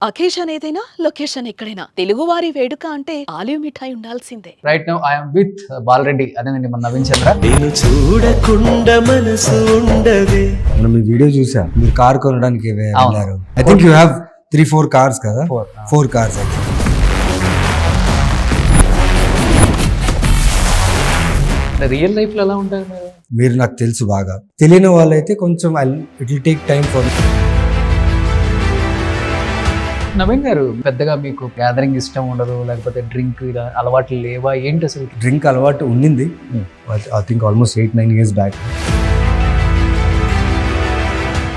Occasion ఏదైనా location ఎక్కడైనా తెలుగువారి వేడుక అంటే ఆలివ్ మిఠాయి ఉండాల్సిందే. Right now I'm with Balareddy అదేనండి మన నవీన్ చంద్ర. నేను చూడకుండా మనసు ఉండదే. మనం ఈ వీడియో చూసా మీరు కార్ కొనడానికి అవును. వెళ్ళారు. I think you have 3-4 cars కదా. Four. 4 కార్స్ అయితే రియల్ లైఫ్ లో ఎలా ఉంటారు మీరు? మీరు నాకు తెలుసు బాగా. తెలియని వాళ్ళైతే కొంచెం it will take time for. Naveen గారు పెద్దగా మీకు గ్యాదరింగ్ ఇష్టం ఉండదు, లేకపోతే డ్రింక్ అలవాట్లు లేవా ఏంటి అసలు? డ్రింక్ అలవాటు ఉండింది. I think almost 8-9 years back.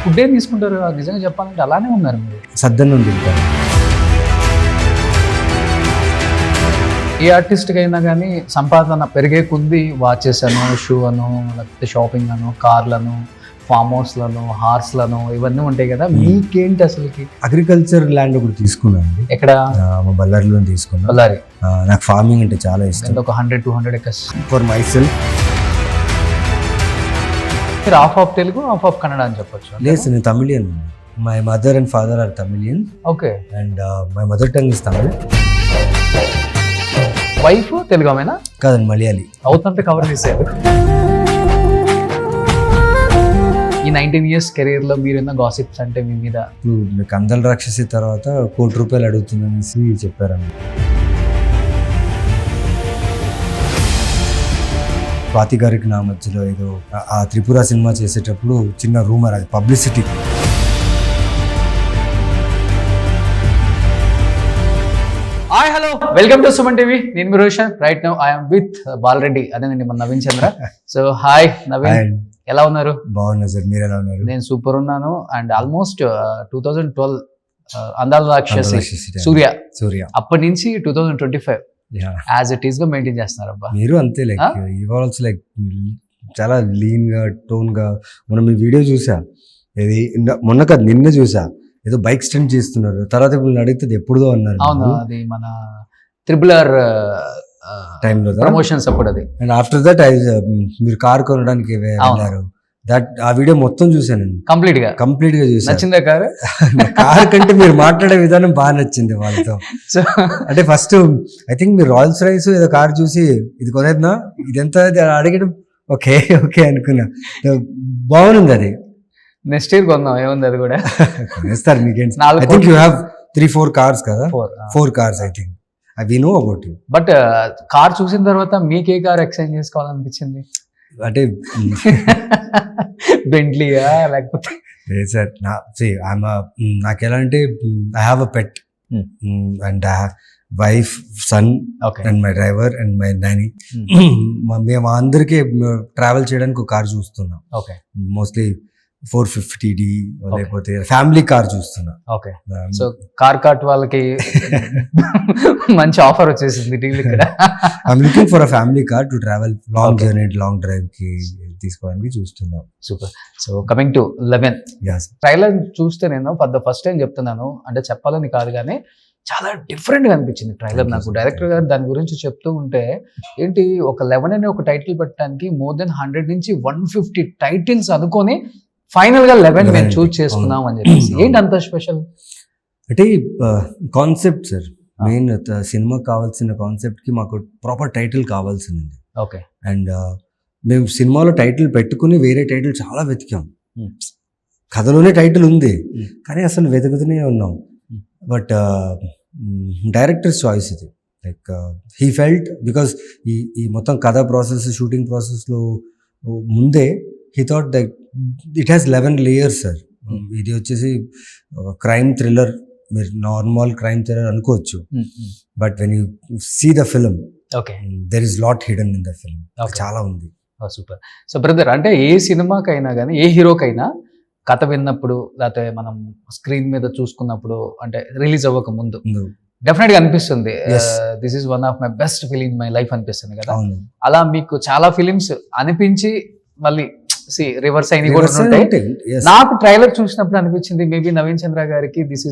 Food ఏం తీసుకుంటారు? నిజంగా చెప్పాలంటే అలానే ఉన్నారు మీరు. సద్దన్నం తింటాను. ఏ ఆర్టిస్ట్కి అయినా కానీ సంపాదన పెరిగే కొద్ది వాచెస్ అను, షూ అను, లేకపోతే షాపింగ్ అను, కార్లను, ఫామ్ హౌస్లను, హార్స్లను ఇవన్నీ ఉంటాయి కదా. మీకేంటి అసలుకి? అగ్రికల్చర్ ల్యాండ్ ఒకటి తీసుకున్నాను అండి. ఎక్కడ? మా బళ్ళారిలో తీసుకున్నాను. బళ్ళారి. నాకు ఫార్మింగ్ అంటే చాలా ఇష్టం. ఒక 100-200 ఎకర్స్. For myself. మీరు హాఫ్ తెలుగు హాఫ్ కన్నడ అని చెప్పొచ్చు. లేదు, నేను Tamilian. My mother and father are Tamilian. Okay. And my mother tongue is Tamil. Wife Telugu ఆమెనా? కాదండి, మలయాళీ. అవుతుంటే కవర్ చేశారు. ఈ 19 years కెరీర్ లో మీరు ఎన్నో గాసిప్స్ అంటే మీ మీద? మీకు అందల రాక్షసి తర్వాత ₹1 కోటి అడుగుతుందనేసి చెప్పారండి. స్వాతి గారికి నా మధ్యలో ఏదో ఆ త్రిపుర సినిమా చేసేటప్పుడు చిన్న రూమర్, అది publicity. Hi hello, welcome to Suman TV. నేను మీ Roshan. Right now I'm with Balareddy అదేనండి మన నవీన్ చంద్ర. సో హాయ్ నవీన్, ఎలా ఉన్నారు? బాగున్నా సార్, మీరు ఎలా ఉన్నారు? నేను సూపర్ ఉన్నాను. అండ్ ఆల్మోస్ట్ 2012 అందాల రాక్షసి సూర్య అప్పటి నుంచి 2025 యాజ్ ఇట్ ఈస్ గా మెయింటైన్ చేస్తున్నారు. అబ్బా మీరు అంతే, లైక్ ఇవాల్స్ లైక్ చాలా లీన్ గా, టోన్ గా. మనం ఈ వీడియో చూసా, ఇది మొన్న కాదు నిన్న చూసా, ఏదో బైక్ స్టంట్ చేస్తున్నారు. తర్వాత ఇప్పుడు అడిగితే ఎప్పుడుదో అన్నారు. అవును, అది మన RRR టైంలో ప్రమోషన్స్ అప్పుడు అది. అండ్ ఆఫ్టర్ దట్ మీరు కార్ కొనడానికి వెళ్ళారు. ఆ వీడియో మొత్తం చూసాను, కంప్లీట్ గా చూసాను. నచ్చిందా కారు? కార్ కంటే మీరు మాట్లాడే విధానం బాగా నచ్చింది వాళ్ళతో. సో అంటే ఫస్ట్ ఐ థింక్ మీరు రాయల్స్ రైస్ ఏదో కార్ చూసి ఇది కొనేద్దా, ఇదెంత అడిగడం, ఓకే ఓకే అనుకున్నా. బాగుంది అది. నెక్స్ట్ ఇయర్ కొందాం, ఏముంది అది కూడా కొనేస్తారు. మీకేంటి? I 4 think you have 3-4 cars కదా. 4 cars I think. I know about you. But car చూసిన తర్వాత మీకు ఏ కార్ ఎక్స్చేంజ్ చేసుకోవాలనిపించింది? అంటే బెంట్లీయా లేకపోతే? లేదు సార్, నాకు ఎలా అంటే I have a pet and wife, son and my driver and my nani. మేము అందరికీ ట్రావెల్ చేయడానికి ఒక కార్ చూస్తున్నాం. ఓకే. మోస్ట్లీ 450D లేకపోతే ఫ్యామిలీ కార్ చూస్తున్నా. ఓకే. సో కార్ వాళ్ళకి మంచి ఆఫర్ వచ్చేసింది డీల్ ఇక్కడ. I'm looking for a family car to travel long journey, long drive కి తీసుకోవడానికి చూస్తున్నాం. Super. So coming to 11 trailer చూస్తే నేను ఫస్ట్ టైం చెప్తున్నాను, అంటే చెప్పాలని కాదు కానీ చాలా డిఫరెంట్ గా అనిపించింది ట్రైలర్ నాకు. డైరెక్టర్ గారు దాని గురించి చెప్తూ ఉంటే ఏంటి, ఒక 11 అనే ఒక టైటిల్ పెట్టడానికి మోర్ దెన్ 100 నుంచి 150 టైటిల్స్ అనుకొని ఫైనల్ గా 11 మేము చూస్ చేసుకున్నాం అని చెప్పేసి. ఏంటి అంత స్పెషల్? అంటే కాన్సెప్ట్ సార్, మెయిన్ సినిమాకి కావాల్సిన కాన్సెప్ట్ కి మాకు ప్రాపర్ టైటిల్ కావాల్సింది. ఓకే. అండ్ మేము సినిమాలో టైటిల్ పెట్టుకుని వేరే టైటిల్ చాలా వెతికాం. కథలోనే టైటిల్ ఉంది కానీ అసలు వెతుకుతూనే ఉన్నాం. బట్ డైరెక్టర్స్ చాయిస్ ఇది. లైక్ హీ ఫెల్ట్ బికాస్ ఈ మొత్తం కథ ప్రాసెస్, షూటింగ్ ప్రాసెస్లో ముందే he thought that it has 11 layers sir. ఇది వచ్చేసి క్రైమ్ థ్రిల్లర్, మీరు నార్మల్ క్రైమ్ థ్రిల్లర్ అనుకోవచ్చు. But when you see the film, there is lot hidden in the film. చాలా ఉంది. సూపర్. సో బ్రదర్, అంటే ఏ సినిమాకైనా కానీ ఏ హీరోకైనా కథ విన్నప్పుడు లేకపోతే మనం స్క్రీన్ మీద చూసుకున్నప్పుడు, అంటే రిలీజ్ అవ్వక ముందు డెఫినెట్ గా అనిపిస్తుంది this is one of my best film in my life అనిపిస్తుంది కదా. అలా మీకు చాలా ఫిలిమ్స్ అనిపించి మళ్ళీ రివర్స్ అయినవి కూడా ఉంటాయి. నాకు ట్రైలర్ చూసినప్పుడు అనిపించింది మేబీ నవీన్ చంద్ర గారికి this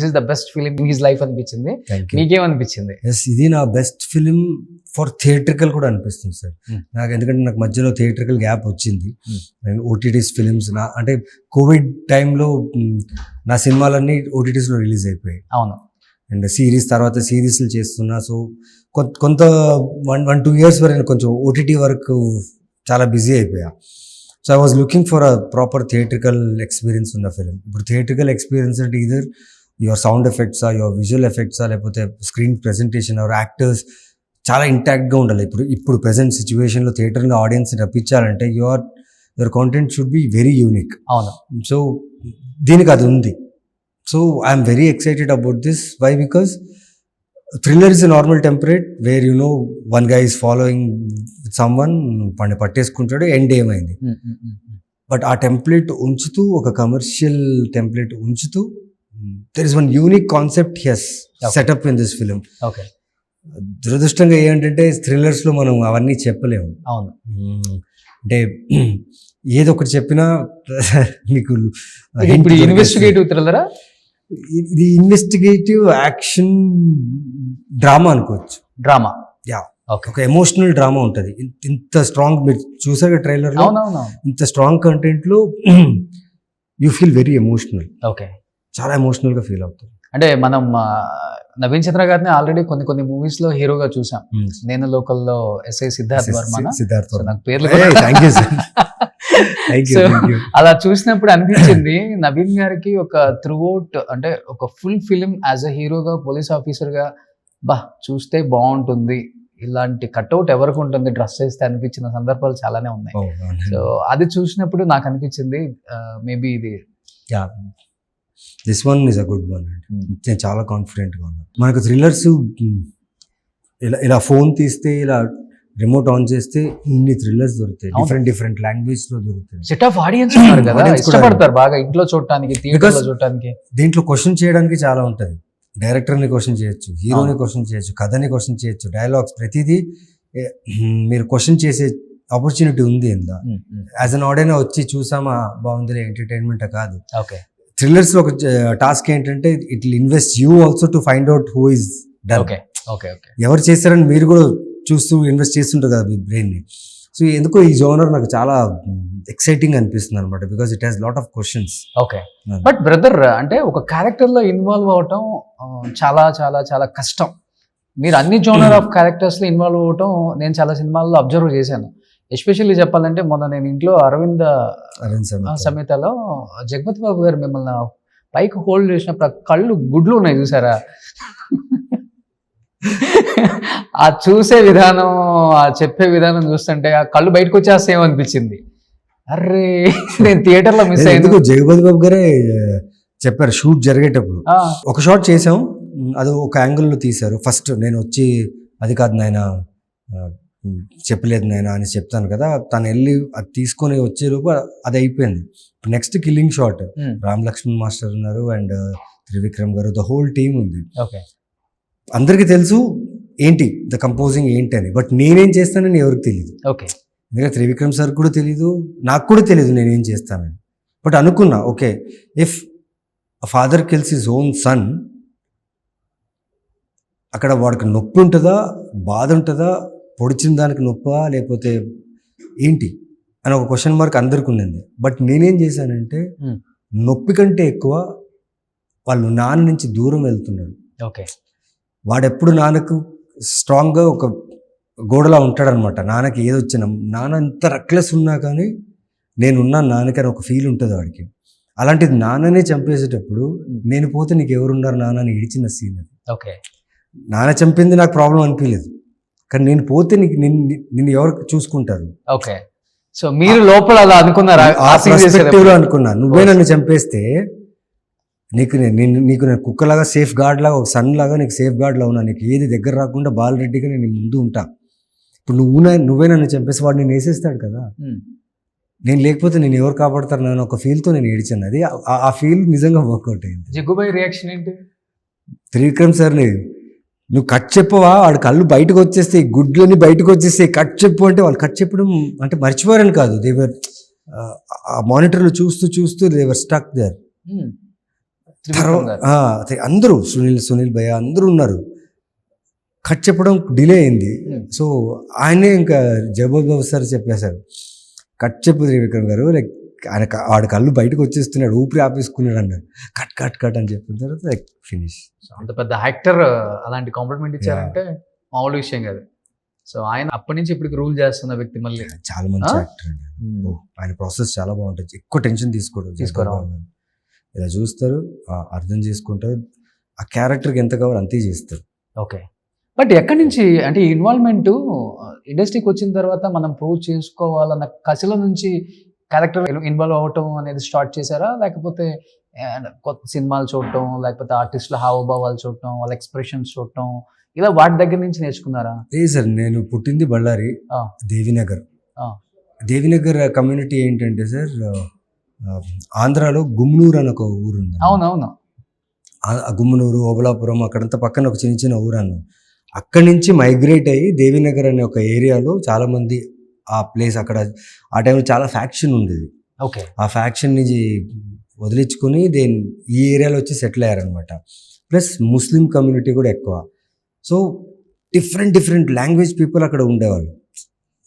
is the best film in his life అనిపించింది. మీకేమనిపించింది? ఇది నా బెస్ట్ ఫిలిం ఫర్ థియేట్రికల్ కూడా అనిపిస్తుంది సార్ నాకు, ఎందుకంటే నాకు మధ్యలో థియేట్రికల్ గ్యాప్ వచ్చింది. నేను ఓటీటీస్ ఫిలిమ్స్ అంటే కోవిడ్ టైంలో నా సినిమాలన్నీ ఓటీటీస్లో రిలీజ్ అయిపోయాయి. అవును. అండ్ సిరీస్ తర్వాత సిరీస్లు చేస్తున్నా. సో కొంత 1-2 years వరకు కొంచెం ఓటీటీ వరకు చాలా బిజీ అయిపోయా. So I was looking for a proper theatrical experience ఉన్న ఫిలిం. ఇప్పుడు థియేట్రికల్ ఎక్స్పీరియన్స్ అంటే ఇదర్ యువర్ సౌండ్ ఎఫెక్ట్సా, యువర్ విజువల్ ఎఫెక్ట్సా, లేకపోతే స్క్రీన్ ప్రెజెంటేషన్, అవర్ యాక్టర్స్ చాలా ఇంటాక్ట్గా ఉండాలి. ఇప్పుడు ప్రెజెంట్ సిచ్యువేషన్లో థియేటర్లో ఆడియన్స్ రప్పించాలంటే your content should be very unique. అవును. సో దీనికి అది ఉంది. So I'm very excited about this. Why? Because thriller is a normal template where one guy is following someone, పట్టేసుకుంటాడు, ఎండ్ ఏమైంది. బట్ ఆ టెంప్లెట్ ఉంచుతూ, ఒక కమర్షియల్ టెంప్లెట్ ఉంచుతూ, there is one unique concept he has set up in this film. Okay. దురదృష్టంగా ఏంటంటే థ్రిల్లర్స్లో మనం అవన్నీ చెప్పలేము. అవును. అంటే ఏదో ఒకటి చెప్పినా మీకు ఇప్పుడు ఇన్వెస్టిగేటివ్ థ్రిల్లరా? ఇది ఇన్వెస్టిగేటివ్ యాక్షన్ డ్రామా అనుకోవచ్చు. డ్రామా. యా. ఒక ఎమోషనల్ డ్రామా ఉంటుంది. ఇంత స్ట్రాంగ్, మీరు చూసారు ట్రైలర్ లో, ఇంత స్ట్రాంగ్ కంటెంట్ లో you feel very emotional. Okay. చాలా ఎమోషనల్ గా ఫీల్ అవుతుంది. అంటే మనం నవీన్ చంద్ర గారిని ఆల్రెడీ కొన్ని మూవీస్ లో హీరోగా చూసాం. నేను లోకల్లో ఎస్ఐ సిద్ధార్థ్ వర్మ. నాకు పేర్లు అలా చూసినప్పుడు అనిపించింది నవీన్ గారికి ఒక త్రూఅవుట్, అంటే ఒక ఫుల్ ఫిలిం యాజ్ అ హీరోగా, పోలీస్ ఆఫీసర్ గా చూస్తే బాగుంటుంది, ఇలాంటి కట్అవుట్ ఎవరికి ఉంటుంది డ్రెస్ వేస్తే అనిపించిన సందర్భాలు చాలానే ఉన్నాయి. సో అది చూసినప్పుడు నాకు అనిపించింది మేబీ ఇది this one is a good one. నేను చాలా కాన్ఫిడెంట్గా ఉన్నాను. మనకు థ్రిల్లర్స్ ఇలా ఫోన్ తీస్తే, ఇలా రిమోట్ ఆన్ చేస్తే ఇన్ని థ్రిల్లర్స్ దొరుకుతాయి, డిఫరెంట్ లాంగ్వేజ్ లో దొరుకుతాయి. సెట్ ఆఫ్ ఆడియన్స్ ఉన్నారు కదా, ఇష్టపడతారు బాగా ఇంట్లో చూడటానికి, థియేటర్లో చూడటానికి. దీంట్లో క్వశ్చన్ చేయడానికి చాలా ఉంటది. డైరెక్టర్ని క్వశ్చన్ చేయొచ్చు, హీరోని క్వశ్చన్ చేయొచ్చు, కథని క్వశ్చన్ చేయొచ్చు, డైలాగ్స్ ప్రతిదీ మీరు క్వశ్చన్ చేసే ఆపర్చునిటీ ఉంది. ఇందా యాజ్ అన్ ఆడియన్స్ వచ్చి చూసామా బాగుంది ఎంటర్టైన్మెంట్ కాదు. ఓకే. థ్రిల్లర్స్ లో ఒక టాస్క్ ఏంటంటే it will invest you also to find out who is done. ఎవరు చేశారని మీరు కూడా చూస్తూ ఇన్వెస్ట్ చేస్తుంటారు కదా మీ బ్రెయిన్ ని. సో ఎందుకో ఈ జోనర్ నాకు చాలా ఎక్సైటింగ్ అనిపిస్తుంది అనమాట, because it has lot of questions. Okay. But brother, అంటే ఒక క్యారెక్టర్ లో ఇన్వాల్వ్ అవటం చాలా చాలా చాలా కష్టం. మీరు అన్ని జోనర్ ఆఫ్ క్యారెక్టర్స్ లో ఇన్వాల్వ్ అవటం నేను చాలా సినిమాల్లో అబ్జర్వ్ చేశాను. ఎస్పెషల్లీ చెప్పాలంటే మొన్న నేను ఇంట్లో అరవింద్ సమేతలో జగపతి బాబు గారు మిమ్మల్ని పైకి హోల్డ్ చేసినప్పుడు ఆ కళ్ళు గుడ్లు ఉన్నాయి చూసారా? ఆ చూసే విధానం, ఆ చెప్పే విధానం చూస్తుంటే ఆ కళ్ళు బయటకు వచ్చేస్తేమో అనిపించింది. అరే నేను థియేటర్లో మిస్ అయ్యేందుకు. జగపతి బాబు గారే చెప్పారు షూట్ జరిగేటప్పుడు ఒక షాట్ చేసాం, అది ఒక యాంగిల్లో తీశారు. ఫస్ట్ నేను వచ్చి అది కాదు నాయన, చెప్పలేదు నాయన అని చెప్తాను కదా, తను వెళ్ళి అది తీసుకొని వచ్చేలోపు అది అయిపోయింది. Next killing shot Ram Lakshman master ఉన్నారు and Trivikram garu, the whole team ఉంది. అందరికీ తెలుసు ఏంటి ద కంపోజింగ్ ఏంటి అని, బట్ నేనేం చేస్తానని ఎవరికి తెలియదు. ఎందుకంటే త్రివిక్రమ్ సార్ కూడా తెలీదు, నాకు కూడా తెలియదు నేనేం చేస్తానని. బట్ అనుకున్నా, okay, if father kills his own son, అక్కడ వాడికి నొప్పి ఉంటుందా, బాధ ఉంటుందా, పొడిచిన దానికి నొప్పా లేకపోతే ఏంటి అని ఒక క్వశ్చన్ మార్క్ అందరికి ఉన్నది. బట్ నేనేం చేశానంటే నొప్పి కంటే ఎక్కువ వాళ్ళు నాన్న నుంచి దూరం వెళ్తున్నాడు. వాడెప్పుడు నాన్నకు స్ట్రాంగ్గా ఒక గోడలా ఉంటాడనమాట. నాన్నకి ఏది వచ్చినా, నాన్న ఎంత రెక్లెస్ ఉన్నా కానీ నేనున్నాను నాన్నకి అని ఒక ఫీల్ ఉంటుంది వాడికి. అలాంటిది నాన్ననే చంపేసేటప్పుడు నేను పోతే నీకు ఎవరున్నారు నాన్న అని ఏడిచిన సీన్ అది. నాన్న చంపింది నాకు ప్రాబ్లం అనిపించలేదు, కానీ నేను పోతే నిన్ను ఎవరు చూసుకుంటారు. ఓకే. సో మీరు లోపల అలా అనుకున్నారా? ఆ పర్స్పెక్టివ్లో అనుకున్నా. నువ్వే నన్ను చంపేస్తే నీకు నేను కుక్కలాగా సేఫ్ గార్డ్ లాగా, ఒక సన్ లాగా నీకు సేఫ్ గార్డ్ లా ఉన్నా, నీకు ఏది దగ్గర రాకుండా బాలరెడ్డిగా నేను ముందు ఉంటా. ఇప్పుడు నువ్వే నన్ను చంపేసి వాడు నేను వేసేస్తాడు కదా, నేను లేకపోతే నేను ఎవరు కాపాడతారు నన్ను ఒక ఫీల్తో నేను ఏడిచాను. అది ఆ ఫీల్ నిజంగా వర్కౌట్ అయింది. జగ్గుబాయ్ రియాక్షన్ ఏంటి? త్రివిక్రమ్ సార్ని నువ్వు కట్ చెప్పవా, వాడు కళ్ళు బయటకు వచ్చేస్తే, గుడ్లన్నీ బయటకు వచ్చేస్తే కట్ చెప్పు అంటే, వాళ్ళు కట్ చెప్పడం అంటే మర్చిపోయారని కాదు, దేవర్ ఆ మానిటర్లో చూస్తూ దేవర్ స్టక్ దేర్. అందరూ సునీల్ భయ్య అందరూ ఉన్నారు. కట్ చెప్పడం డిలే అయింది. సో ఆయనే ఇంకా జబర్బాబు సార్ చెప్పేశారు, కట్ చెప్పు త్రివిక్రమ్ గారు, లైక్ ఆయన వాడి కళ్ళు బయటకు వచ్చేస్తున్నాడు, ఊపిరి ఆపేసుకున్నాడు అన్నారు. కట్ అని చెప్పిన తర్వాత లైక్ ఫినిష్. అంత పెద్ద యాక్టర్ అలాంటి కాంప్లిమెంట్ ఇచ్చారంటే మామూలు విషయం కాదు. సో ఆయన అప్పటి నుంచి ఇప్పటికి రూల్ చేస్తున్న వ్యక్తి మళ్ళీ చాలా మంచి యాక్టర్ అండి. ఆయన ప్రాసెస్ చాలా బాగుంటుంది, ఎక్కువ టెన్షన్ తీసుకోరా ఇలా చూస్తారు, అర్థం చేసుకుంటారు, ఆ క్యారెక్టర్కి ఎంత కావాలో అంతే చేస్తారు. ఓకే. బట్ ఎక్కడి నుంచి అంటే ఈ ఇన్వాల్వ్మెంట్ ఇండస్ట్రీకి వచ్చిన తర్వాత మనం ప్రూవ్ చేసుకోవాలన్న కసిల నుంచి క్యారెక్టర్ ఇన్వాల్వ్ అవ్వటం అనేది స్టార్ట్ చేశారా, లేకపోతే కొత్త సినిమాలు చూడటం, లేకపోతే ఆర్టిస్టుల హావభావాలు చూడటం, వాళ్ళ ఎక్స్ప్రెషన్స్ చూడటం, ఇలా వాటి దగ్గర నుంచి నేర్చుకున్నారా? లేదు సార్, నేను పుట్టింది బళ్ళారి, దేవినగర్ కమ్యూనిటీ ఏంటంటే సార్, ఆంధ్రాలో గుమ్నూరు అని ఒక ఊరు ఉంది. అవునవును. గుమ్మనూరు, ఓబలాపురం అక్కడంతా పక్కన ఒక చిన్న ఊరు అన్న. అక్కడి నుంచి మైగ్రేట్ అయ్యి దేవినగర్ అనే ఒక ఏరియాలో చాలామంది ఆ ప్లేస్, అక్కడ ఆ టైంలో చాలా ఫ్యాక్షన్ ఉండేది. ఓకే. ఆ ఫ్యాక్షన్ నుంచి వదిలించుకొని ఈ ఏరియాలో వచ్చి సెటిల్ అయ్యారనమాట. ప్లస్ ముస్లిం కమ్యూనిటీ కూడా ఎక్కువ. సో డిఫరెంట్ లాంగ్వేజ్ పీపుల్ అక్కడ ఉండేవాళ్ళు.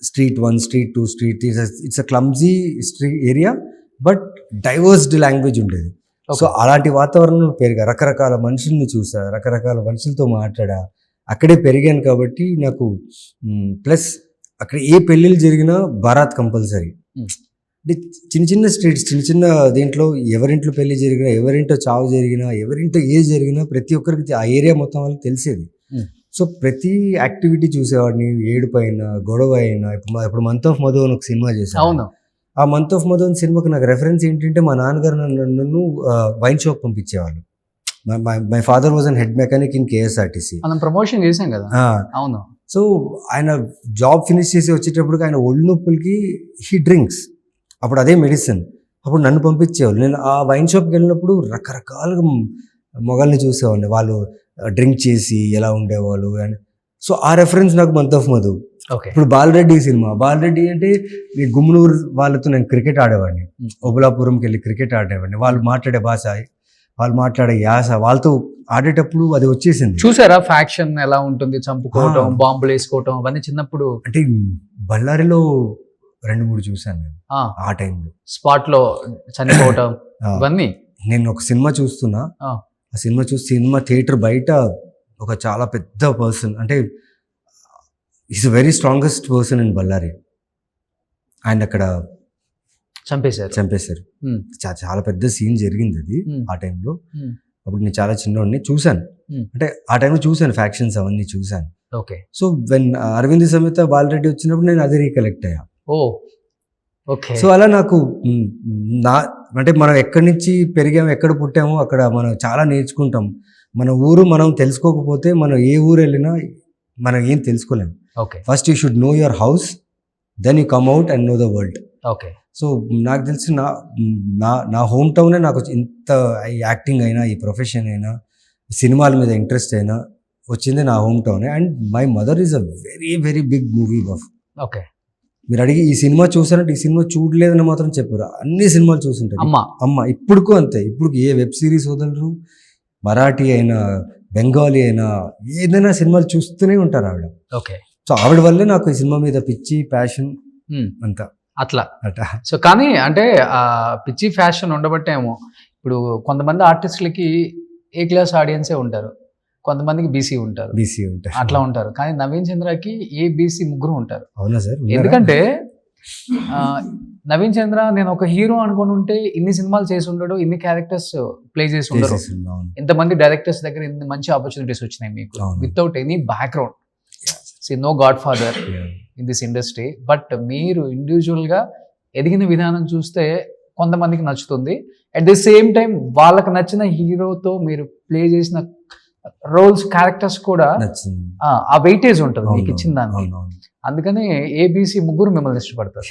Street 1, street 2, street 3, it's a clumsy street area, but divorced language ఉండేది. సో అలాంటి వాతావరణంలో పెరిగా, రకరకాల మనుషుల్ని చూసా, రకరకాల మనుషులతో మాట్లాడా, అక్కడే పెరిగాను. కాబట్టి నాకు ప్లస్ అక్కడ ఏ పెళ్ళిళ్ళు జరిగినా బారాత్ కంపల్సరీ. అంటే చిన్న స్ట్రీట్స్, చిన్న దీంట్లో ఎవరింట్లో పెళ్లి జరిగినా, ఎవరింటో చావు జరిగినా, ఎవరింటో ఏ జరిగినా ప్రతి ఒక్కరికి ఆ ఏరియా మొత్తం వాళ్ళకి తెలిసేది. సో ప్రతి యాక్టివిటీ చూసేవాడిని, ఏడుపు అయినా, గొడవ అయినా. ఇప్పుడు మంత్ ఆఫ్ మధు అని ఒక సినిమా చేశాను. అవును. ఆ మంత్ ఆఫ్ మధు అని సినిమాకి నాకు రెఫరెన్స్ ఏంటంటే, మా నాన్నగారు నన్ను వైన్ షాప్ పంపించేవాళ్ళు. My father was an head mechanic in KSRTC. మనం ప్రమోషన్ చేసాం కదా. అవును. సో ఆయన జాబ్ ఫినిష్ చేసి వచ్చేటప్పటికి ఆయన ఒళ్ళు నొప్పులకి హీ డ్రింక్స్, అప్పుడు అదే మెడిసిన్. అప్పుడు నన్ను పంపించేవాళ్ళు. నేను ఆ వైన్ షాప్కి వెళ్ళినప్పుడు రకరకాలుగా మొగల్ని చూసేవాడిని, వాళ్ళు డ్రింక్ చేసి ఎలా ఉండేవాళ్ళు అని. సో ఆ రెఫరెన్స్ నాకు మంత్ ఆఫ్ మధు. ఇప్పుడు బాలరెడ్డి సినిమా, బాలరెడ్డి అంటే ఈ గుమ్మనూరు వాళ్ళతో నేను క్రికెట్ ఆడేవాడిని, ఓబలాపురంకి వెళ్ళి క్రికెట్ ఆడేవాడిని. వాళ్ళు మాట్లాడే భాష, వాళ్ళు మాట్లాడే యాస, వాళ్ళతో ఆడేటప్పుడు అది వచ్చేసింది. చూసారా ఫ్యాక్షన్ ఎలా ఉంటుంది, చంపుకోవటం, బాంబులు వేసుకోవటం, అవన్నీ చిన్నప్పుడు అంటే బళ్ళారిలో 2-3 చూసాను నేను ఆ టైంలో. స్పాట్ లో చనిపోవటం ఇవన్నీ. నేను ఒక సినిమా చూస్తున్నా, ఆ సినిమా సినిమా థియేటర్ బయట ఒక చాలా పెద్ద పర్సన్, అంటే is very strongest person in Bellary, ఆయన అక్కడ చంపేశారు. చాలా పెద్ద సీన్ జరిగింది అది ఆ టైంలో. అప్పుడు నేను చాలా చిన్నవాడిని, చూశాను. అంటే ఆ టైంలో చూశాను ఫ్యాక్షన్స్ అవన్నీ చూశాను. ఓకే. సో వెన్ అరవింద్ సమేత బాలరెడ్డి వచ్చినప్పుడు నేను అదే రీకలెక్ట్ అయ్యా. ఓకే. సో అలా నాకు అంటే మనం ఎక్కడి నుంచి పెరిగామో, ఎక్కడ పుట్టామో అక్కడ మనం చాలా నేర్చుకుంటాం. మన ఊరు మనం తెలుసుకోకపోతే మనం ఏ ఊరు వెళ్ళినా మనం ఏం తెలుసుకోలేము. First you should know your house, then you come out and know the world. Okay. So నాకు తెలిసి నా హోమ్ టౌనే నాకు ఇంత యాక్టింగ్ అయినా, ఈ ప్రొఫెషన్ అయినా, సినిమాల మీద ఇంట్రెస్ట్ అయినా వచ్చింది నా హోమ్ టౌనే. And my mother is a very big movie buff. Okay. మీరు అడిగి ఈ సినిమా చూసారంటే, ఈ సినిమా చూడలేదని మాత్రం చెప్పారు. అన్ని సినిమాలు చూసుంటారు. అమ్మ ఇప్పుడుకు అంతే. ఇప్పుడు ఏ వెబ్ సిరీస్ వదలరు, మరాఠీ అయినా, బెంగాలీ అయినా, ఏదైనా సినిమాలు చూస్తూనే ఉంటారు ఆవిడ. ఓకే. సో ఆవిడ వల్లే నాకు ఈ సినిమా మీద పిచ్చి, ప్యాషన్ అంతా అట్లా. సో కానీ అంటే ఆ పిచ్చి ఫ్యాషన్ ఉండబట్టేమో ఇప్పుడు కొంతమంది ఆర్టిస్టులకి ఏ క్లాస్ ఆడియన్సే ఉంటారు, కొంతమందికి బీసీ ఉంటారు, అట్లా ఉంటారు. కానీ నవీన్ చంద్రకి ఏ బీసీ ముగ్గురు ఉంటారు. అవునా సార్? ఎందుకంటే నవీన్ చంద్ర నేను ఒక హీరో అనుకుని ఉంటే ఇన్ని సినిమాలు చేసి ఉండడు, ఇన్ని క్యారెక్టర్స్ ప్లే చేసి ఉండరు. ఇంతమంది డైరెక్టర్స్ దగ్గర ఇన్ని మంచి ఆపర్చునిటీస్ వచ్చినాయి మీకు without any background. No godfather in this industry. But మీరు ఇండివిజువల్గా ఎదిగిన విధానం చూస్తే కొంతమందికి నచ్చుతుంది. అట్ ది సేమ్ టైం వాళ్ళకి నచ్చిన హీరోతో మీరు ప్లే చేసిన రోల్స్, క్యారెక్టర్స్ కూడా ఆ వెయిటేజ్ ఉంటుంది మీకు ఇచ్చిన దానికి. అందుకని ఏబీసీ ముగ్గురు మిమ్మల్ని ఇష్టపడతారు.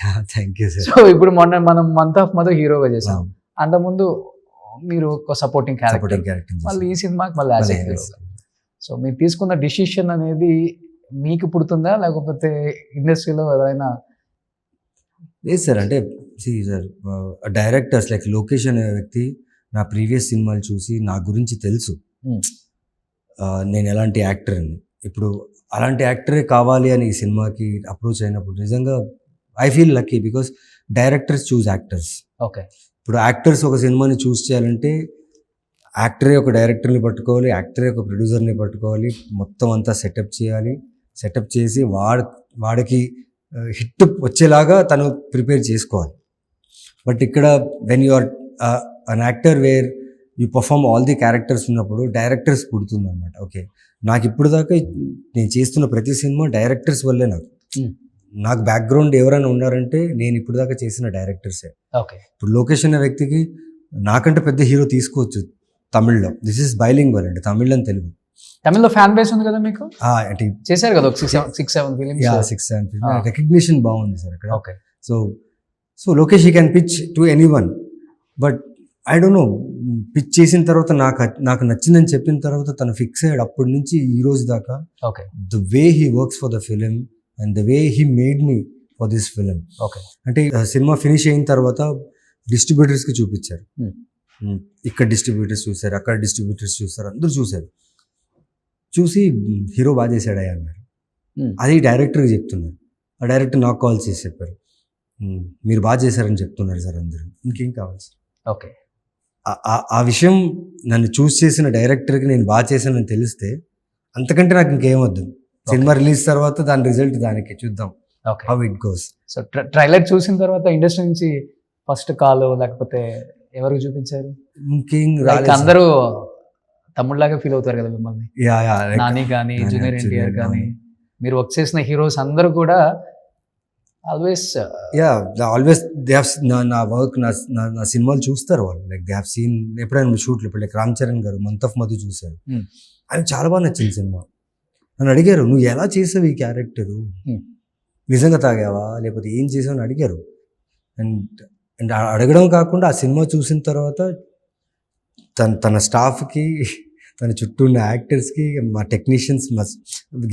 సో ఇప్పుడు మనం మంత్ ఆఫ్ మధు హీరోగా చేసాం, అంతకుముందు మీరు ఒక సపోర్టింగ్ క్యారెక్టర్, మళ్ళీ ఈ సినిమాకి మళ్ళీ యాజ్ ఏ హీరో. సో మీరు తీసుకున్న డిసిషన్ అనేది మీకు పుడుతుందా, లేకపోతే ఇండస్ట్రీలో ఎవరైనా? లేదు సార్, అంటే సార్ డైరెక్టర్స్ లైక్ లోకేష్ అనే వ్యక్తి నా ప్రీవియస్ సినిమాలు చూసి నా గురించి తెలుసు. Hmm. నేను ఎలాంటి యాక్టర్ని, ఇప్పుడు అలాంటి యాక్టరే కావాలి అని ఈ సినిమాకి అప్రోచ్ అయినప్పుడు నిజంగా I feel lucky because directors choose actors. Okay. ఇప్పుడు యాక్టర్స్ ఒక సినిమాని చూస్ చేయాలంటే యాక్టరే ఒక డైరెక్టర్ని పట్టుకోవాలి, యాక్టరే ఒక ప్రొడ్యూసర్ని పట్టుకోవాలి, మొత్తం అంతా సెటప్ చేయాలి. సెటప్ చేసి వాడికి హిట్ వచ్చేలాగా తను ప్రిపేర్ చేసుకోవాలి. బట్ ఇక్కడ when you are an actor where you perform all the characters ఉన్నప్పుడు డైరెక్టర్స్ పుడుతుంది అనమాట. ఓకే, నాకు ఇప్పుడు దాకా నేను చేస్తున్న ప్రతి సినిమా డైరెక్టర్స్ వల్లే. నాకు బ్యాక్గ్రౌండ్ ఎవరైనా ఉన్నారంటే నేను ఇప్పుడు దాకా చేసిన డైరెక్టర్సే. ఓకే. ఇప్పుడు లోకేష్ అనే వ్యక్తికి నాకంటే పెద్ద హీరో తీసుకోవచ్చు తమిళ్లో. దిస్ ఇస్ బైలింగ్వల్ అండి, తమిళ్ అండ్ తెలుగు. తమిళ్లో ఫ్యాన్ బేస్ ఉంది కదా మీకు, అంటే చేశారు కదా ఒక 6-7 ఫిలిమ్స్. 6-7 ఫిల్మ్స్. రికగ్నిషన్ బాగుంది సార్ అక్కడ. Okay. So Lokesh he can pitch to anyone. But I don't know, pitch చేసిన తర్వాత నాకు నచ్చిందని చెప్పిన తర్వాత తను ఫిక్స్ అయ్యాడు. అప్పటి నుంచి ఈ రోజు దాకా okay. The way he works for the film and the way he made me for this film. Okay. అంటే సినిమా ఫినిష్ అయిన తర్వాత డిస్ట్రిబ్యూటర్స్కి చూపించారు. ఇక్కడ డిస్ట్రిబ్యూటర్స్ చూశారు, అక్కడ డిస్ట్రిబ్యూటర్స్ చూశారు, అందరూ చూశారు. చూసి హీరో బాగా చేశాడయ్యా అన్నారు. అది డైరెక్టర్కి చెప్తున్నారు. ఆ డైరెక్టర్ నాకు కాల్ చేసి చెప్పారు, మీరు బాగా చేశారని చెప్తున్నారు సార్ అందరూ, ఇంకేం కావాలి సార్. ఓకే. ఆ విషయం నన్ను చూస్ చేసిన డైరెక్టర్కి నేను బాగా చేశానని తెలిస్తే అంతకంటే నాకు ఇంకేం వద్దు. సినిమా రిలీజ్ తర్వాత దాని రిజల్ట్ దానికి చూద్దాం, okay, how it goes. So trailer చూసిన తర్వాత ఇండస్ట్రీ నుంచి ఫస్ట్ కాల్ లేకపోతే ఎవరికి చూపించారు? ఇంకేం Like రాలేదు. అందరూ తమ్ముళ్ళలాగా ఫీల్ అవుతారు కదా మిమ్మల్ని. like నాని కానీ, నాని, జూనియర్ ఎన్టీఆర్ జూనియర్ కానీ, మీరు వర్క్ చేసిన హీరోస్ అందరూ కూడా ఆల్వేస్ ఆల్వేస్ దే హ్యావ్ నా వర్క్, నా సినిమాలు చూస్తారు వాళ్ళు. లైక్ దే హ్యావ్ సీన్ ఎప్పుడైనా షూట్లు. ఇప్పుడు లైక్ రామ్ చరణ్ గారు మంత్ ఆఫ్ మధు చూశారు, ఆయన చాలా బాగా నచ్చింది సినిమా. నన్ను అడిగారు, నువ్వు ఎలా చేసావు ఈ క్యారెక్టరు, నిజంగా తాగావా లేకపోతే ఏం చేసావు అని అడిగారు. అండ్ అడగడం కాకుండా ఆ సినిమా చూసిన తర్వాత తన స్టాఫ్కి, తన చుట్టూ ఉన్న యాక్టర్స్కి, మా టెక్నీషియన్స్, మా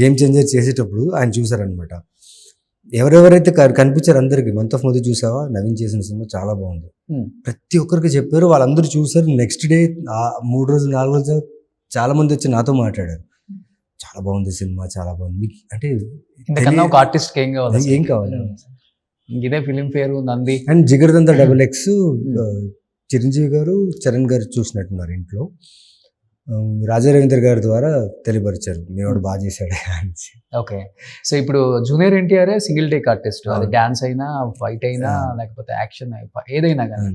గేమ్ చేంజర్ చేసేటప్పుడు ఆయన చూసారనమాట. ఎవరెవరైతే కనిపించారు అందరికి, మంత్ ఆఫ్ మధు చూసావా, నవీన్ చేసిన సినిమా చాలా బాగుంది, ప్రతి ఒక్కరికి చెప్పారు. వాళ్ళందరూ చూసారు. నెక్స్ట్ డే 3 రోజులు 4 రోజులు చాలా మంది వచ్చి నాతో మాట్లాడారు, చాలా బాగుంది సినిమా, చాలా బాగుంది. మీకు అంటే ఇంతకన్నా ఒక ఆర్టిస్ట్ ఏం కావాలి, ఏం కావాలి. ఇదే Filmfare Nandi and Jigarthanda XX Chiranjeevi garu, Charan గారు చూసినట్టున్నారు ఇంట్లో. రాజా రవీంద్ర గారి ద్వారా తెలియపరిచారు, మేవాడు బాగా చేశాడు అని. ఓకే. సో ఇప్పుడు junior NTR single take artist, అది డాన్స్ అయినా, ఫైట్ అయినా, లేకపోతే యాక్షన్ ఏదైనా కానీ.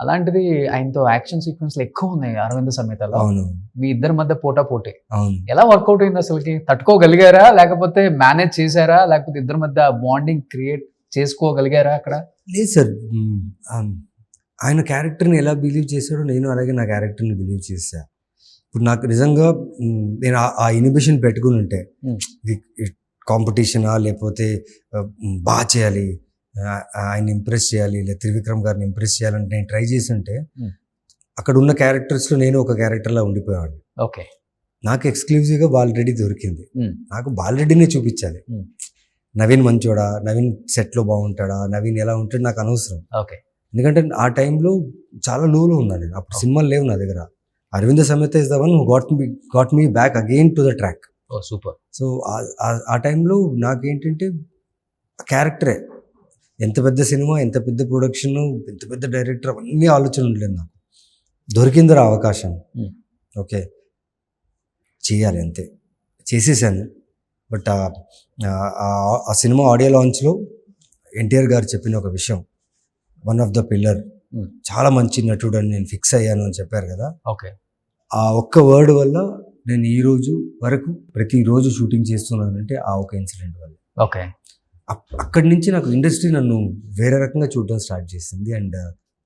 అలాంటిది ఆయనతో యాక్షన్ సీక్వెన్స్లు ఎక్కువ ఉన్నాయి అరవింద సమేతలో. అవును, మీ ఇద్దరి మధ్య పోటీ అవును. ఎలా వర్కౌట్ అయింది అసలుకి? తట్టుకోగలిగారా, లేకపోతే మేనేజ్ చేశారా, లేకపోతే ఇద్దరి మధ్య బాండింగ్ క్రియేట్ చేసుకోగలిగారా అక్కడ? లేదు సార్, ఆయన క్యారెక్టర్ని ఎలా బిలీవ్ చేశాడో నేను అలాగే నా క్యారెక్టర్ని బిలీవ్ చేశా. ఇప్పుడు నాకు నిజంగా నేను ఆ ఇనిబిషన్ పెట్టుకుని ఉంటే, కాంపిటీషనా లేకపోతే బాగా చేయాలి, ఆయన ఇంప్రెస్ చేయాలి, లేదా త్రివిక్రమ్ గారిని ఇంప్రెస్ చేయాలంటే నేను ట్రై చేసి ఉంటే అక్కడ ఉన్న క్యారెక్టర్స్లో నేను ఒక క్యారెక్టర్లా ఉండిపోయాను. ఓకే. నాకు ఎక్స్క్లూజివ్గా బాలరెడ్డి దొరికింది. నాకు బాలరెడ్డినే చూపించాలి. నవీన్ మంచోడా, నవీన్ సెట్లో బాగుంటాడా, నవీన్ ఎలా ఉంటాడు నాకు అనవసరం. ఓకే. ఎందుకంటే ఆ టైంలో చాలా లోలో ఉన్నాను నేను. అప్పుడు సినిమాలు లేవు నా దగ్గర. Aravinda Sametha is the one who got me back again to the track. Oh super. So ఆ టైంలో నాకేంటంటే క్యారెక్టరే, ఎంత పెద్ద సినిమా, ఎంత పెద్ద ప్రొడక్షన్, ఎంత పెద్ద డైరెక్టర్, అవన్నీ ఆలోచన ఉండలేదు నాకు. దొరికిందిరా అవకాశం, ఓకే చేయాలి అంతే, చేసేసాను. బట్ ఆ సినిమా ఆడియో లాంచ్లో ఎన్టీఆర్ గారు చెప్పిన ఒక విషయం, వన్ ఆఫ్ ద పిల్లర్, చాలా మంచి నటుడు అని నేను ఫిక్స్ అయ్యాను అని చెప్పారు కదా. ఓకే. ఆ ఒక్క వర్డ్ వల్ల నేను ఈ రోజు వరకు ప్రతిరోజు షూటింగ్ చేస్తున్నానంటే ఆ ఒక ఇన్సిడెంట్ వల్ల. ఓకే. అక్కడి నుంచి నాకు ఇండస్ట్రీ నన్ను వేరే రకంగా చూడడం స్టార్ట్ చేసింది. And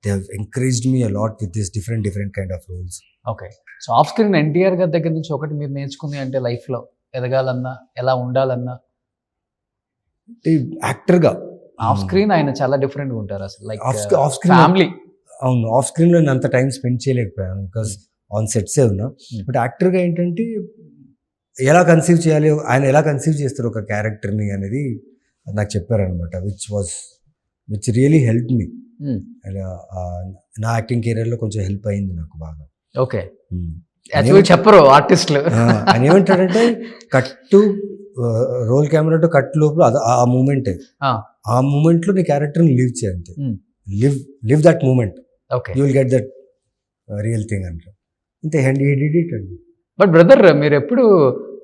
they have encouraged me a lot with this different kind of roles. Okay. So off screen NTR గారి దగ్గర నుంచి ఒకటి మీరు నేర్చుకుంది అంటే లైఫ్లో ఎదగాలన్నా, ఎలా ఉండాలన్నా, యాక్టర్గా ఆఫ్ స్క్రీన్ ఆయన చాలా డిఫరెంట్గా ఉంటారు అసలు. Like off screen family. అవును, ఆఫ్ స్క్రీన్లో నేను అంత టైం స్పెండ్ చేయలేకపోయాను బికాస్ ఆన్ సెట్సే ఉన్నా. బట్ యాక్టర్గా ఏంటంటే ఎలా కన్సీవ్ చేయాలి, ఆయన ఎలా కన్సీవ్ చేస్తారు ఒక క్యారెక్టర్ని అనేది నాకు చెప్పారనమాట, which really help me. And నా యాక్టింగ్ కెరీర్లో కొంచెం హెల్ప్ అయింది నాకు బాగా. ఓకే, యాక్చువల్లీ చెప్పరు ఆర్టిస్టులు. ఆయన ఏమంటాడంటే కట్టు రోల్ కెమెరా టు కట్ లోపల ఆ మూమెంటే, ఆ మూమెంట్ లో నీ క్యారెక్టర్ని లివ్ చేయంతే, live that moment, okay, you will get that real thing అంటారు అంతే. అండ్ హీ డిడ్ ఇట్ అండి. బట్ బ్రదర్, మీరు ఎప్పుడు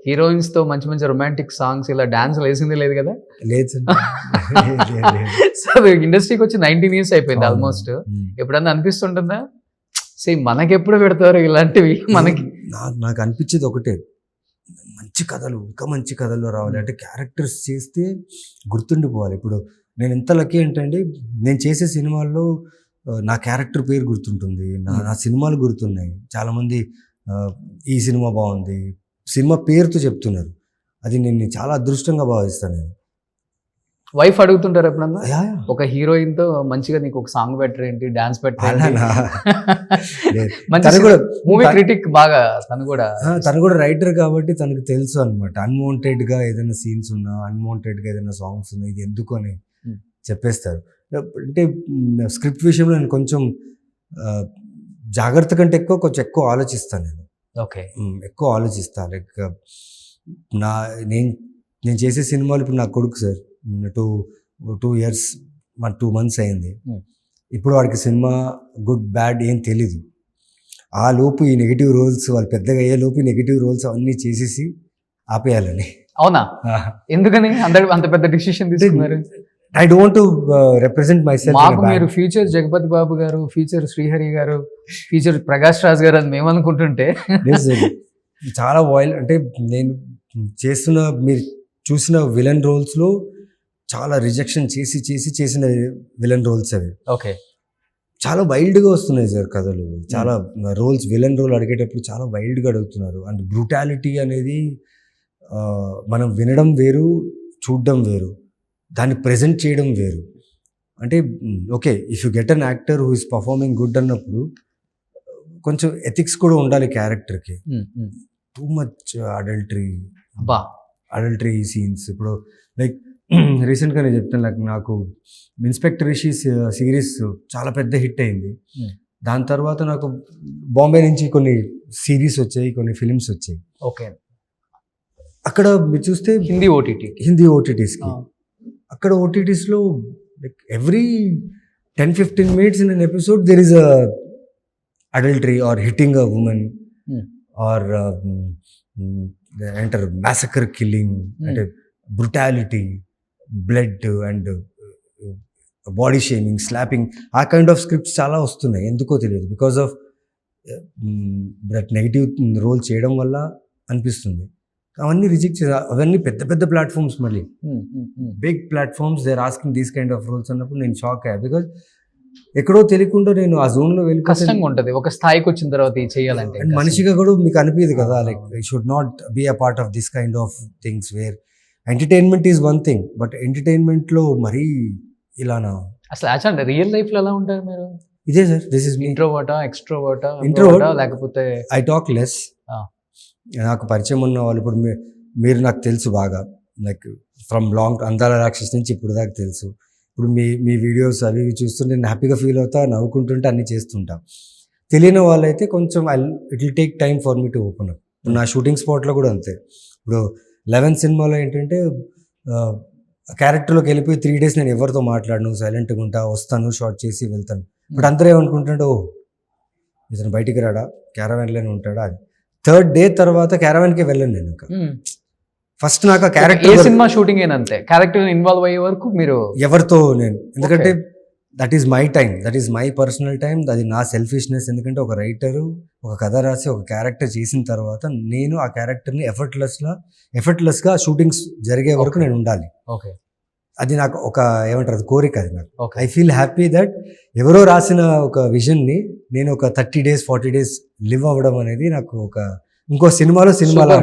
హీరోయిన్స్ తో మంచి మంచి రొమాంటిక్ సాంగ్స్ ఇలా డాన్స్ వేసింది లేదు కదా? లేదు సో ఇండస్ట్రీకి వచ్చి 19 years అయిపోయింది ఆల్మోస్ట్. ఎప్పుడన్నా అనిపిస్తుంటుందా సేమ్ మనకెప్పుడు పెడతారు ఇలాంటివి మనకి? నాకు అనిపించేది ఒకటే, మంచి కథలు, ఇంకా మంచి కథల్లో రావాలి అంటే క్యారెక్టర్స్ చేస్తే గుర్తుండిపోవాలి. ఇప్పుడు నేను ఎంత లక్కీ ఏంటంటే నేను చేసే సినిమాల్లో నా క్యారెక్టర్ పేరు గుర్తుంటుంది, నా సినిమాలు గుర్తున్నాయి. చాలామంది ఈ సినిమా బాగుంది, సినిమా పేరుతో చెప్తున్నారు. అది నేను చాలా అదృష్టంగా భావిస్తాను. నేను వైఫ్ అడుగుతుంటారు ఎప్పుడన్నా ఒక హీరోయిన్ తో మంచిగా నీకు ఒక సాంగ్ పెట్టరు ఏంటి, డాన్స్ పెట్టరు? మూవీ క్రిటిక్ బాగా తను కూడా రైటర్ కాబట్టి తనకు తెలుసు అనమాట. అన్వాంటెడ్ గా ఏదైనా సీన్స్ ఉన్నా, అన్వాంటెడ్ గా ఏదైనా సాంగ్స్ ఉన్నా, ఇది ఎందుకు అని చెప్పేస్తారు. అంటే స్క్రిప్ట్ విషయంలో నేను కొంచెం జాగ్రత్త కంటే కొంచెం ఎక్కువ ఆలోచిస్తాను. నేను ఓకే, ఎక్కువ ఆలోచిస్తాను. లైక్ నేను చేసే సినిమాలు ఇప్పుడు నా కొడుకు సార్ 2 years 2 months అయింది. ఇప్పుడు వాడికి సినిమా గుడ్ బ్యాడ్ ఏం తెలీదు. ఆ లోపు ఈ నెగిటివ్ రోల్స్, వాళ్ళు పెద్దగా అయ్యే లోపు ఈ నెగిటివ్ రోల్స్ అవన్నీ చేసేసి ఆపేయాలని. అవునా? ఎందుకని అంత పెద్ద డిసిషన్ తీసుకున్నారు? I don't to represent my self. మాకు మీరు ఫ్యూచర్ జగపతి బాబు గారు, ఫ్యూచర్ శ్రీహరి గారు, ఫ్యూచర్ ప్రకాష్ రాజ్ గారు అని మేము అనుకుంటుంటే చాలా వైల్డ్. అంటే నేను చేస్తున్న, మీరు చూసిన విలన్ రోల్స్లో చాలా రిజెక్షన్ చేసిన విలన్ రోల్స్ అవి. ఓకే, చాలా వైల్డ్గా వస్తున్నాయి సార్ కథలు. చాలా రోల్స్, విలన్ రోల్ అడిగేటప్పుడు చాలా వైల్డ్గా అడుగుతున్నారు. అండ్ బ్రూటాలిటీ అనేది మనం వినడం వేరు, చూడడం వేరు, దాన్ని ప్రజెంట్ చేయడం వేరు. అంటే okay, if you get an actor who is performing good అన్నప్పుడు కొంచెం ఎథిక్స్ కూడా ఉండాలి క్యారెక్టర్కి. Too much adultery scenes. ఇప్పుడు లైక్ రీసెంట్గా నేను చెప్తాను, లైక్ నాకు ఇన్స్పెక్టర్ రిషి సిరీస్ చాలా పెద్ద హిట్ అయింది. దాని తర్వాత నాకు బాంబే నుంచి కొన్ని సిరీస్ వచ్చాయి, కొన్ని ఫిలిమ్స్ వచ్చాయి. ఓకే, అక్కడ మీరు చూస్తే హిందీ ఓటీటీస్కి, అక్కడ ఓటీటీస్లో like every 10-15 minutes in an episode there is a adultery or hitting a woman or enter massacre killing, అంటే brutality, blood and body shaming, slapping, ఆ కైండ్ ఆఫ్ స్క్రిప్ట్స్ చాలా వస్తున్నాయి. ఎందుకో తెలియదు, because of that negative role చేయడం వల్ల అనిపిస్తుంది. అవన్నీ రిజెక్ట్ చేసి, అవన్నీ పెద్ద పెద్ద ప్లాట్ఫామ్స్, మళ్ళీ big platforms, they are asking these kind of roles అన్నప్పుడు నేను షాక్ అయ్యా. బికాజ్ ఎక్కడో తెలియకుండా నేను ఆ జోన్లో వెళ్ళి, కష్టంగా ఉంటుంది ఒక స్థాయికి వచ్చిన తర్వాత చేయాలంటే. మనిషిగా కూడా మీకు అనిపించదు కదా, like I should not be a part of this kind of things where entertainment is one thing, but ఎంటర్టైన్మెంట్లో మరీ ఇలానా? అసలు యాక్చువల్ రియల్ లైఫ్లో ఎలా ఉంటారు మీరు? ఇదే సార్, దిస్ ఇస్ ఇంట్రోవర్టా, ఎక్స్ట్రోవర్టా? లేకపోతే ఐ టాక్ లెస్. నాకు పరిచయం ఉన్న వాళ్ళు, ఇప్పుడు మీరు నాకు తెలుసు బాగా, లైక్ ఫ్రమ్ లాంగ్, అందాల రాక్షస్ నుంచి ఇప్పుడు దాకా తెలుసు. ఇప్పుడు మీ వీడియోస్ అవి చూస్తుంటే నేను హ్యాపీగా ఫీల్ అవుతా, నవ్వుకుంటుంటే అన్నీ చేస్తుంటా. తెలియని వాళ్ళైతే కొంచెం it will take time for me to open up. నా షూటింగ్ స్పాట్లో కూడా అంతే. ఇప్పుడు 11 సినిమాలో ఏంటంటే క్యారెక్టర్లోకి వెళ్ళిపోయి 3 days నేను ఎవరితో మాట్లాడను, సైలెంట్గా ఉంటా, వస్తాను, షార్ట్ చేసి వెళ్తాను. ఇప్పుడు అందరూ ఏమనుకుంటాడు, ఓ ఇతను బయటికి రాడా, క్యారవాన్లోనే ఉంటాడా. అది 3rd day తర్వాత క్యారవాన్కి వెళ్ళను నేను. ఇంకా ఫస్ట్ నాకు క్యారెక్టర్, సినిమా షూటింగ్ అంతే, క్యారెక్టర్ ఇన్వాల్వ్ అయ్యే వరకు మీరు ఎవరితో నేను, ఎందుకంటే that is my time, that is my personal time, అది నా సెల్ఫిష్నెస్. ఎందుకంటే ఒక రైటరు ఒక కథ రాసి ఒక క్యారెక్టర్ చేసిన తర్వాత నేను ఆ క్యారెక్టర్ని ఎఫర్ట్లెస్గా షూటింగ్స్ జరిగే వరకు నేను ఉండాలి. ఓకే, అది నాకు ఒక ఏమంటారు, అది కోరిక. అది నాకు ఐ ఫీల్ హ్యాపీ దట్ ఎవరో రాసిన ఒక విజన్ని నేను ఒక 30 days 40 days లివ్ అవ్వడం అనేది నాకు ఒక ఇంకో సినిమా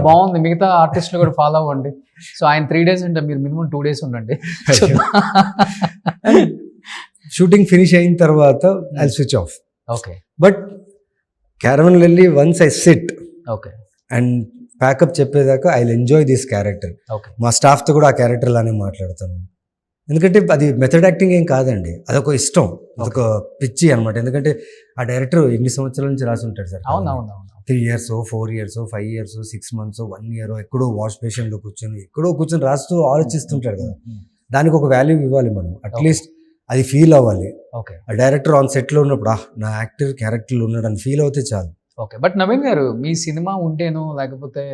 బాగుంది. మిగతా ఆర్టిస్టులు కూడా ఫాలో అవ్వండి. సో ఆయన 3 days అంటే మీరు మినిమం 2 days ఉండండి. షూటింగ్ ఫినిష్ అయిన తర్వాత I switch off. Okay, but caravan వెళ్ళి once I sit okay and pack up చెప్పేదాకా I enjoy this character. Okay, మా స్టాఫ్తో కూడా ఆ క్యారెక్టర్ లానే మాట్లాడతాను. ఎందుకంటే అది మెథడ్ యాక్టింగ్ ఏం కాదండి, అదొక ఇష్టం, అదొక పిచ్చి అనమాట. ఎందుకంటే ఆ డైరెక్టర్ ఎన్ని సంవత్సరాల నుంచి రాసి ఉంటాడు సార్. అవునవునవును. 3 years 4 years 5 years 6 months 1 year ఎక్కడో వాష్ బేసిన్లో కూర్చొని రాస్తూ ఆలోచిస్తుంటాడు కదా. దానికి ఒక వాల్యూ ఇవ్వాలి మనం, అట్లీస్ట్ అది ఫీల్ అవ్వాలి. ఓకే ఆ డైరెక్టర్ ఆన్ సెట్లో ఉన్నప్పుడు నా యాక్టర్ క్యారెక్టర్లో ఉన్నాడు అని ఫీల్ అవుతే చాలు. ఓకే. బట్ నవీన్ గారు, మీ సినిమా ఉంటేనో లేకపోతే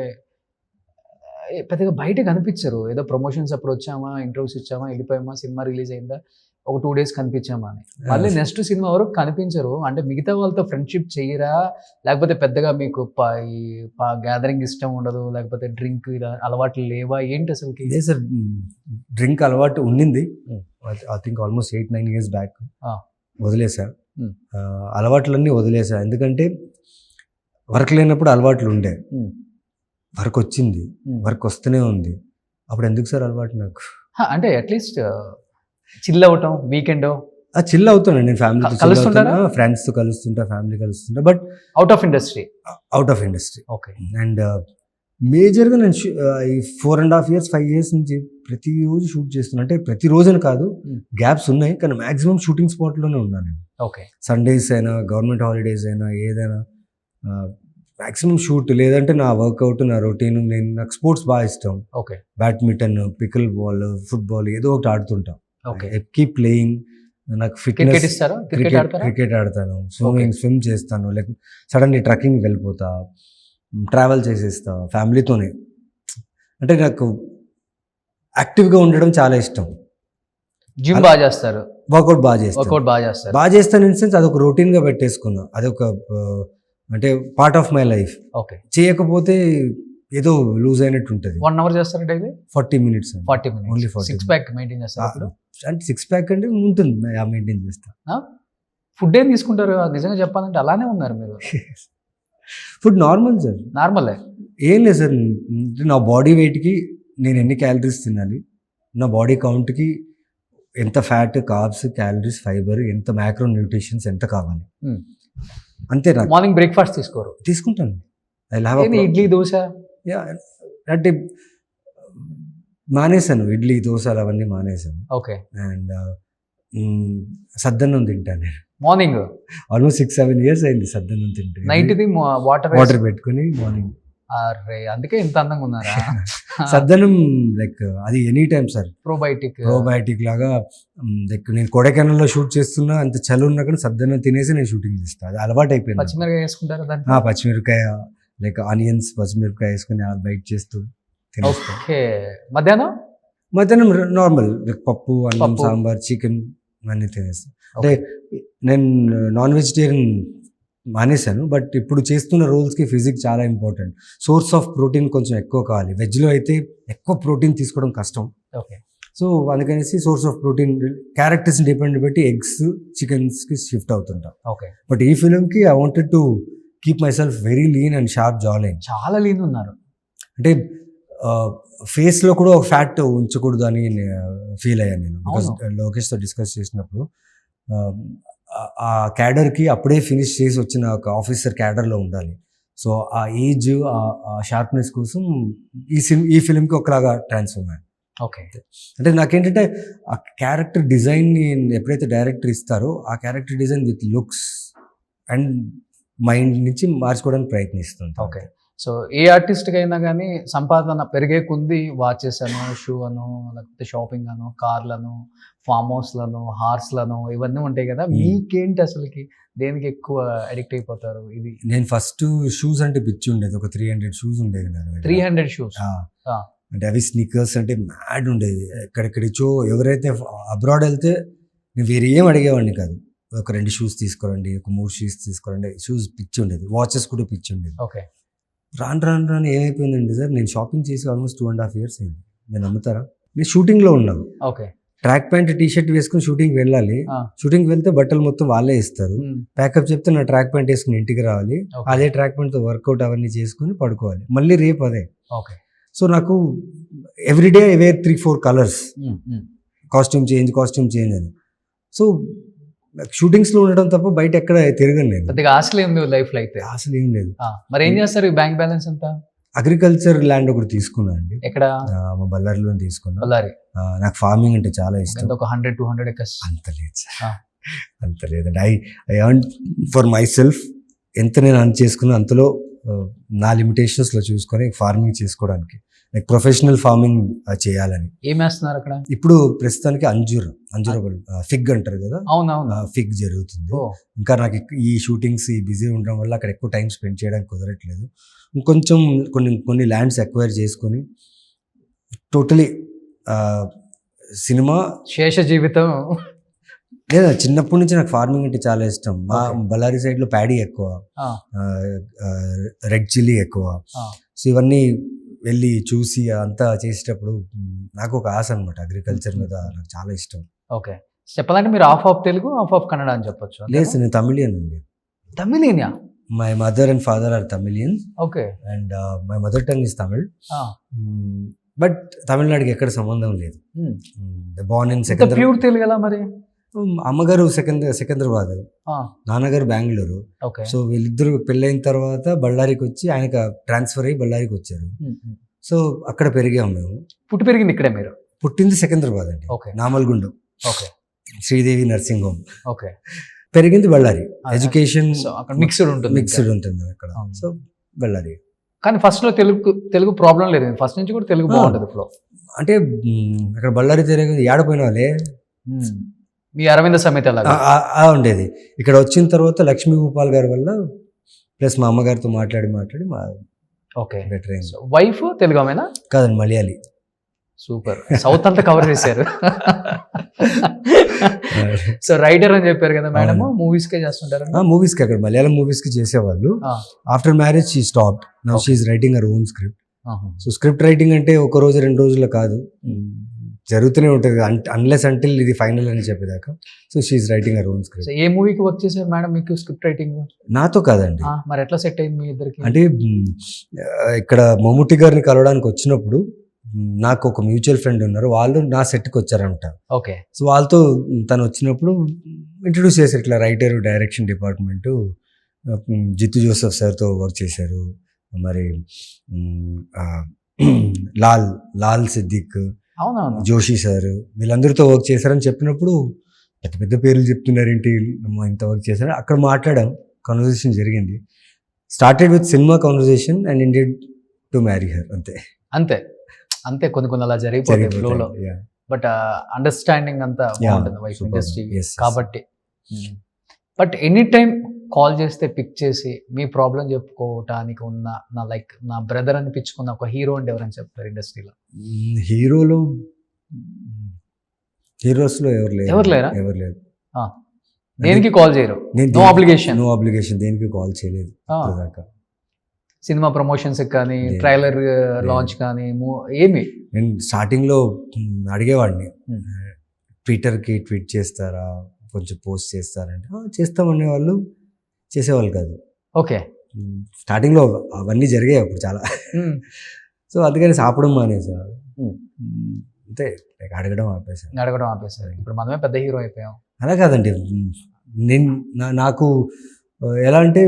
పెద్దగా బయట కనిపించరు. ఏదో ప్రమోషన్స్ అప్పుడు వచ్చామా, ఇంటర్వ్యూస్ ఇచ్చామా, వెళ్ళిపోయామా, సినిమా రిలీజ్ అయిందా, ఒక 2 days కనిపించామా అని, మళ్ళీ నెక్స్ట్ సినిమా వరకు కనిపించరు. అంటే మిగతా వాళ్ళతో ఫ్రెండ్షిప్ చేయరా, లేకపోతే పెద్దగా మీకు గ్యాదరింగ్ ఇష్టం ఉండదు, లేకపోతే డ్రింక్ ఇలా అలవాట్లు లేవా, ఏంటి అసలుకి? ఇదే సార్, డ్రింక్ అలవాటు ఉండింది. I think almost 8-9 years back వదిలేసా. అలవాట్లన్నీ వదిలేసా, ఎందుకంటే వర్క్ లేనప్పుడు అలవాట్లు ఉండే, వర్క్ వచ్చింది, వర్క్ వస్తూనే ఉంది, అప్పుడు ఎందుకు సార్ అలవాటు నాకు? అంటే అట్లీస్ట్ చిల్ అవటం, వీకెండ్ చిల్ అవుతాను నేను, ఫ్యామిలీతో కలుస్తుంటారా? ఫ్రెండ్స్తో కలుస్తుంటా, ఫ్యామిలీ కలుస్తుంటా, but out of industry. Okay. And మేజర్గా నేను ఈ 4.5 years 5 years నుంచి ప్రతిరోజు షూట్ చేస్తున్నా. అంటే ప్రతిరోజు అని కాదు, గ్యాప్స్ ఉన్నాయి, కానీ మాక్సిమం షూటింగ్ స్పాట్లోనే ఉన్నాను నేను. ఓకే. సండేస్ అయినా, గవర్నమెంట్ హాలిడేస్ అయినా, ఏదైనా మాక్సిమం షూట్, లేదంటే నా వర్కౌట్, నా రొటీన్. నాకు స్పోర్ట్స్ బాగా ఇష్టం. Okay. Badminton, pickle ball, football ఏదో ఒకటి ఆడుతుంటా. ఓకే. Keep playing. నాకు క్రికెట్ ఫిట్నెస్, ఇస్తారా? క్రికెట్ ఆడతాను, స్విమ్ చేస్తాను, లైక్ సడన్లీ ట్రెక్కింగ్ వెళ్ళిపోతా, ట్రావెల్ చేసేస్తా ఫ్యామిలీతోనే. అంటే నాకు యాక్టివ్గా ఉండడం చాలా ఇష్టం. జిమ్ బాగా చేస్తారు, వర్కౌట్ బాగా చేస్తాను. బాగా చేస్తాను ఇన్ సెన్స్ అదొక రొటీన్గా పెట్టేసుకున్నా, అదొక అంటే part of my life. Okay. చేయకపోతే ఏదో లూజ్ అయినట్టు ఉంటుంది. 1 hour చేస్తారు daily? 40 minutes. 40 minutes. Only 40. 6 pack maintain చేస్తారు? అంటే 6 pack అంటే ఉంటుంది, మెయింటైన్ చేస్తా. ఫుడ్ ఏం తీసుకుంటారు? నిజంగా చెప్పాలంటే అలానే ఉన్నారు మీరు. ఫుడ్ నార్మల్ సార్, నార్మలే. ఏం లేదు సార్, నా బాడీ వెయిట్కి నేను ఎన్ని క్యాలరీస్ తినాలి, నా బాడీ కౌంట్కి ఎంత ఫ్యాట్, కార్బ్స్, క్యాలరీస్, ఫైబర్, ఎంత మ్యాక్రో న్యూట్రిషన్స్ ఎంత కావాలి, అంతే. నాకు మార్నింగ్ బ్రేక్ఫాస్ట్ తీసుకోరు? తీసుకుంటాను. ఇడ్లీ, దోశ అంటే మానేశాను, ఇడ్లీ దోశలు అవన్నీ మానేశాను. ఓకే. అండ్ సద్దన్నం తింటాను నేను. మార్నింగ్ ఆల్మోస్ట్ 6-7 years అయింది సద్దన్నం తింటే. నైట్ది వాటర్ పెట్టుకుని మార్నింగ్. అరే, అందుకే ఇంత అందంగా ఉన్నారా? సద్దన్నం లైక్ అది ఎనీ టైమ్ సార్, ప్రోబయోటిక్ లాగా. లైక్ నేను కొడైకెనాల్లో షూట్ చేస్తున్నా, అంత చలి ఉన్నా కానీ సద్దన్నం తినేసి నేను షూటింగ్ చేస్తాను, అది అలవాటు అయిపోయింది. పచ్చిమిరకాయ వేసుకుంటారా దాన్ని? పచ్చిమిరకాయ, లైక్ ఆనియన్స్, పచ్చిమిరపకాయ వేసుకుని బైట్ చేస్తూ. ఓకే. మధ్యాహ్నం నార్మల్ లైక్ పప్పు, అన్నం, సాంబార్, చికెన్ అన్నీ తినేస్తాను. అంటే నేను నాన్ వెజిటేరియన్ మానేశాను, బట్ ఇప్పుడు చేస్తున్న రోల్స్కి ఫిజిక్స్ చాలా ఇంపార్టెంట్. సోర్స్ ఆఫ్ ప్రోటీన్ కొంచెం ఎక్కువ కావాలి. వెజ్లో అయితే ఎక్కువ ప్రోటీన్ తీసుకోవడం కష్టం. ఓకే. సో అందుకనేసి source of protein characters depend బట్టి ఎగ్స్, చికెన్స్కి షిఫ్ట్ అవుతుంటాం. ఓకే. బట్ ఈ ఫిలింకి I wanted to keep myself very lean and sharp jawline. చాలా లీన్ ఉన్నారు. అంటే ఫేస్లో కూడా ఒక ఫ్యాట్ ఉంచకూడదు అని ఫీల్ అయ్యాను నేను. బికాస్ లోకేష్తో డిస్కస్ చేసినప్పుడు ఆ క్యాడర్కి అప్పుడే ఫినిష్ చేసి వచ్చిన ఒక ఆఫీసర్ క్యాడర్లో ఉండాలి. సో ఆ ఏజ్, ఆ షార్ప్నెస్ కోసం ఈ ఫిలింకి ఒకలాగా ట్రాన్స్ఫార్మ్ అయ్యాను. ఓకే. అంటే నాకేంటంటే ఆ క్యారెక్టర్ డిజైన్ని ఎప్పుడైతే డైరెక్టర్ ఇస్తారో ఆ character design with looks and mind నుంచి మార్చుకోవడానికి ప్రయత్నిస్తుంది. ఓకే. సో ఏ ఆర్టిస్ట్కి అయినా కానీ సంపాదన పెరిగే కొంది వాచెస్ అను, షూ అను, లేకపోతే షాపింగ్ అను, కార్లను, ఫామ్ హౌస్లను, హార్స్లను, ఇవన్నీ ఉంటాయి కదా. మీకేంటి అసలుకి, దేనికి ఎక్కువ అడిక్ట్ అయిపోతారు? ఇది నేను ఫస్ట్ షూస్ అంటే పిచ్చి ఉండేది. ఒక 300 షూస్ ఉండేది. 300 షూస్ అంటే అవి స్నీకర్స్ అంటే మ్యాడ్ ఉండేది. ఎక్కడెక్కడిచో ఎవరైతే అబ్రాడ్ వెళ్తే నేను వేరే ఏం అడిగేవాడిని కాదు. ఒక 2 షూస్ తీసుకురండి, ఒక 3 షూస్ తీసుకురండి. షూస్ పిచ్చి ఉండేది, వాచెస్ కూడా పిచ్చి ఉండేది. ఓకే. రాను ఏమైపోయిందండి సార్, నేను షాపింగ్ చేసి ఆల్మోస్ట్ 2.5 years అయింది. నేను నమ్ముతారా, నేను షూటింగ్లో ఉన్నాను. Okay. Track pant, T shirt వేసుకుని షూటింగ్కి వెళ్ళాలి. షూటింగ్కి వెళ్తే బట్టలు మొత్తం వాళ్ళే ఇస్తారు. ప్యాకప్ చెప్తే నా ట్రాక్ ప్యాంట్ వేసుకుని ఇంటికి రావాలి. అదే ట్రాక్ ప్యాంట్తో వర్కౌట్ అవన్నీ చేసుకుని పడుకోవాలి. మళ్ళీ రేపు అదే. ఓకే. సో నాకు everyday wear 3-4 colours, costume change అని. సో షూటింగ్స్లో ఉండడం తప్ప బయట ఎక్కడ తిరగను నేను. పెద్దగా ఆశలు ఏం లేవు లైఫ్లో అయితే? అసలు ఏం లేదు. మరి ఏం చేస్తారు? బ్యాంక్ బ్యాలెన్స్ ఎంత? అగ్రికల్చర్ ల్యాండ్ ఒకటి తీసుకున్నా అండి. ఎక్కడ? మా బళ్ళారిలో తీసుకున్నా. బళ్ళారి. నాకు ఫార్మింగ్ అంటే చాలా ఇష్టం. ఒక 100-200 ఎకర్స్. అంత లేదు సార్, అంత లేదండి. I earn for my self. ఎంత నేను అర్న్ చేసుకున్నా అంతలో నా లిమిటేషన్స్లో చూసుకొని ఫార్మింగ్ చేసుకోవడానికి, లైక్ ప్రొఫెషనల్ ఫార్మింగ్ చేయాలని. ఏం వేస్తున్నారు అక్కడ? ఇప్పుడు ప్రస్తుతానికి అంజూరబుల్ ఫిగ్ అంటారు కదా, అవునవును, ఫిగ్ జరుగుతుంది. ఇంకా నాకు ఈ షూటింగ్స్ ఈ బిజీ ఉండడం వల్ల అక్కడ ఎక్కువ టైం స్పెండ్ చేయడానికి కుదరట్లేదు. ఇంకొంచెం కొన్ని ల్యాండ్స్ ఎక్వైర్ చేసుకొని టోటలీ సినిమా శేష జీవితం. లేదా చిన్నప్పటి నుంచి నాకు ఫార్మింగ్ అంటే చాలా ఇష్టం. మా బళ్ళారి సైడ్ లో ప్యాడీ ఎక్కువ, రెడ్ చిల్లీ ఎక్కువ. సో ఇవన్నీ వెళ్ళి చూసి అంతా చేసేటప్పుడు నాకు ఒక ఆశ అనమాట, అగ్రికల్చర్ మీద నాకు చాలా ఇష్టం. ఓకే, చెప్పాలంటే మీరు half of Telugu, half of Kannada అని చెప్పొచ్చు. లేదు, నేను తమిళియన్ అండి. తమిళియా? My mother and father are Tamilian. Okay. And my mother tongue is Tamil. But తమిళనాడుకి ఎక్కడ సంబంధం లేదు. Born in second. Pure Telugu ఎలా మరి? అమ్మగారు సికింద్రాబాద్, నాన్నగారు బెంగళూరు. సో వీళ్ళిద్దరు పెళ్ళైన తర్వాత బళ్ళారికి వచ్చి ఆయనకు ట్రాన్స్ఫర్ అయ్యి బళ్ళారికి వచ్చారు. సో అక్కడ పెరిగాము మేము. పుట్టి పెరిగింది ఇక్కడే మీరు? పుట్టింది సికింద్రాబాద్ అండి, Namalgundam. Okay. Sridevi nursing home. Okay. పెరిగింది బళ్ళారి. ఎడ్యుకేషన్ మిక్స్డ్ ఉంటుంది అక్కడ. సో బళ్ళారి. కానీ ఫస్ట్ లో తెలుగు ప్రాబ్లం లేదు, ఫస్ట్ నుంచి కూడా తెలుగు బాగుంటుంది ఫ్లో. అంటే అక్కడ బళ్ళారి తిరిగి ఏడపోయిన వాళ్ళే. మీ అరవింద సమేత ఉండేది. ఇక్కడ వచ్చిన తర్వాత లక్ష్మీ భూపాల్ గారి వల్ల ప్లస్ మా అమ్మగారితో మాట్లాడి మా ఓకే బెటర్. వైఫ్ తెలుగు ఆమెనా? కాదండి, మలయాళీ. సూపర్, సౌత్ అంతా కవర్ చేశారు. సో రైటర్ అని చెప్పారు కదా మేడం, మూవీస్ కే చేస్తుంటారు? మూవీస్ కి, అక్కడ మలయాళం మూవీస్ కి చేసేవాళ్ళు. After marriage she stopped. Now she is writing her own script. So script writing అంటే ఒక రోజు 2 రోజుల్లో కాదు, జరుగుతూనే ఉంటుంది అన్లెస్ అంటిల్ ఇది ఫైనల్ అని చెప్పేదాకా. So she is writing her own script. ఏ మూవీకి వర్క్ చేశారు మేడం మీకు స్క్రిప్ట్ రైటింగ్? నాతో కాదండి. మరి ఎట్లా సెట్ అయింది మీ ఇద్దరికి? అంటే ఇక్కడ మమ్ముట్టి గారిని కలవడానికి వచ్చినప్పుడు నాకు ఒక మ్యూచువల్ ఫ్రెండ్ ఉన్నారు, వాళ్ళు నా సెట్కి వచ్చారంట. ఓకే. సో వాళ్ళతో తను వచ్చినప్పుడు ఇంట్రడ్యూస్ చేశారు, ఇట్లా రైటర్, డైరెక్షన్ డిపార్ట్మెంటు జిత్తు జోసెఫ్ సార్తో వర్క్ చేశారు. మరి లాల్ సిద్దిక్, జోషి సార్, వీళ్ళందరితో వర్క్ చేశారని చెప్పినప్పుడు పెద్ద పెద్ద పేర్లు చెప్తున్నారేంటి, ఇంత వర్క్ చేశారు. అక్కడ మాట్లాడాం, కన్వర్జేషన్ జరిగింది. Started with cinema conversation and ended to marry her. అంతే అంతే అంతే కొన్ని అలా జరిగిపోతాయి ఫ్లోలో. బట్ అండర్స్టాండింగ్ అంతా బాగుంటుంది వైఫ్ ఇండస్ట్రీ కాబట్టి. బట్ ఎనీ టైం కాల్ చేస్తే పిక్ చేసి మీ ప్రాబ్లం చెప్పుకోవటానికి ఉన్న నా బ్రదర్ అనిపించుకున్న ఒక హీరో అంటే ఎవరని చెప్తారు ఇండస్ట్రీలో? హీరోస్లో ఎవరు లేరా? ఎవరు లేరు. దేనికి కాల్ చేయరు? నో అబ్లిగేషన్, దేనికి కాల్ చేయలేదు దాకా. సినిమా ప్రమోషన్స్ కానీ, ట్రైలర్ లాంచ్ కానీ ఏమి? నేను స్టార్టింగ్లో అడిగేవాడిని, ట్విట్టర్కి ట్వీట్ చేస్తారా, కొంచెం పోస్ట్ చేస్తారంటే చేస్తామనే వాళ్ళు, చేసేవాళ్ళు కాదు. ఓకే. స్టార్టింగ్లో అవన్నీ జరిగాయి అప్పుడు చాలా. సో అందుకని సాపడం మానేసా, అంతే. అడగడం ఆపేసారు. ఇప్పుడు మనమే పెద్ద హీరో అయిపోయాం. అలా కాదండి, నాకు ఎలా అంటే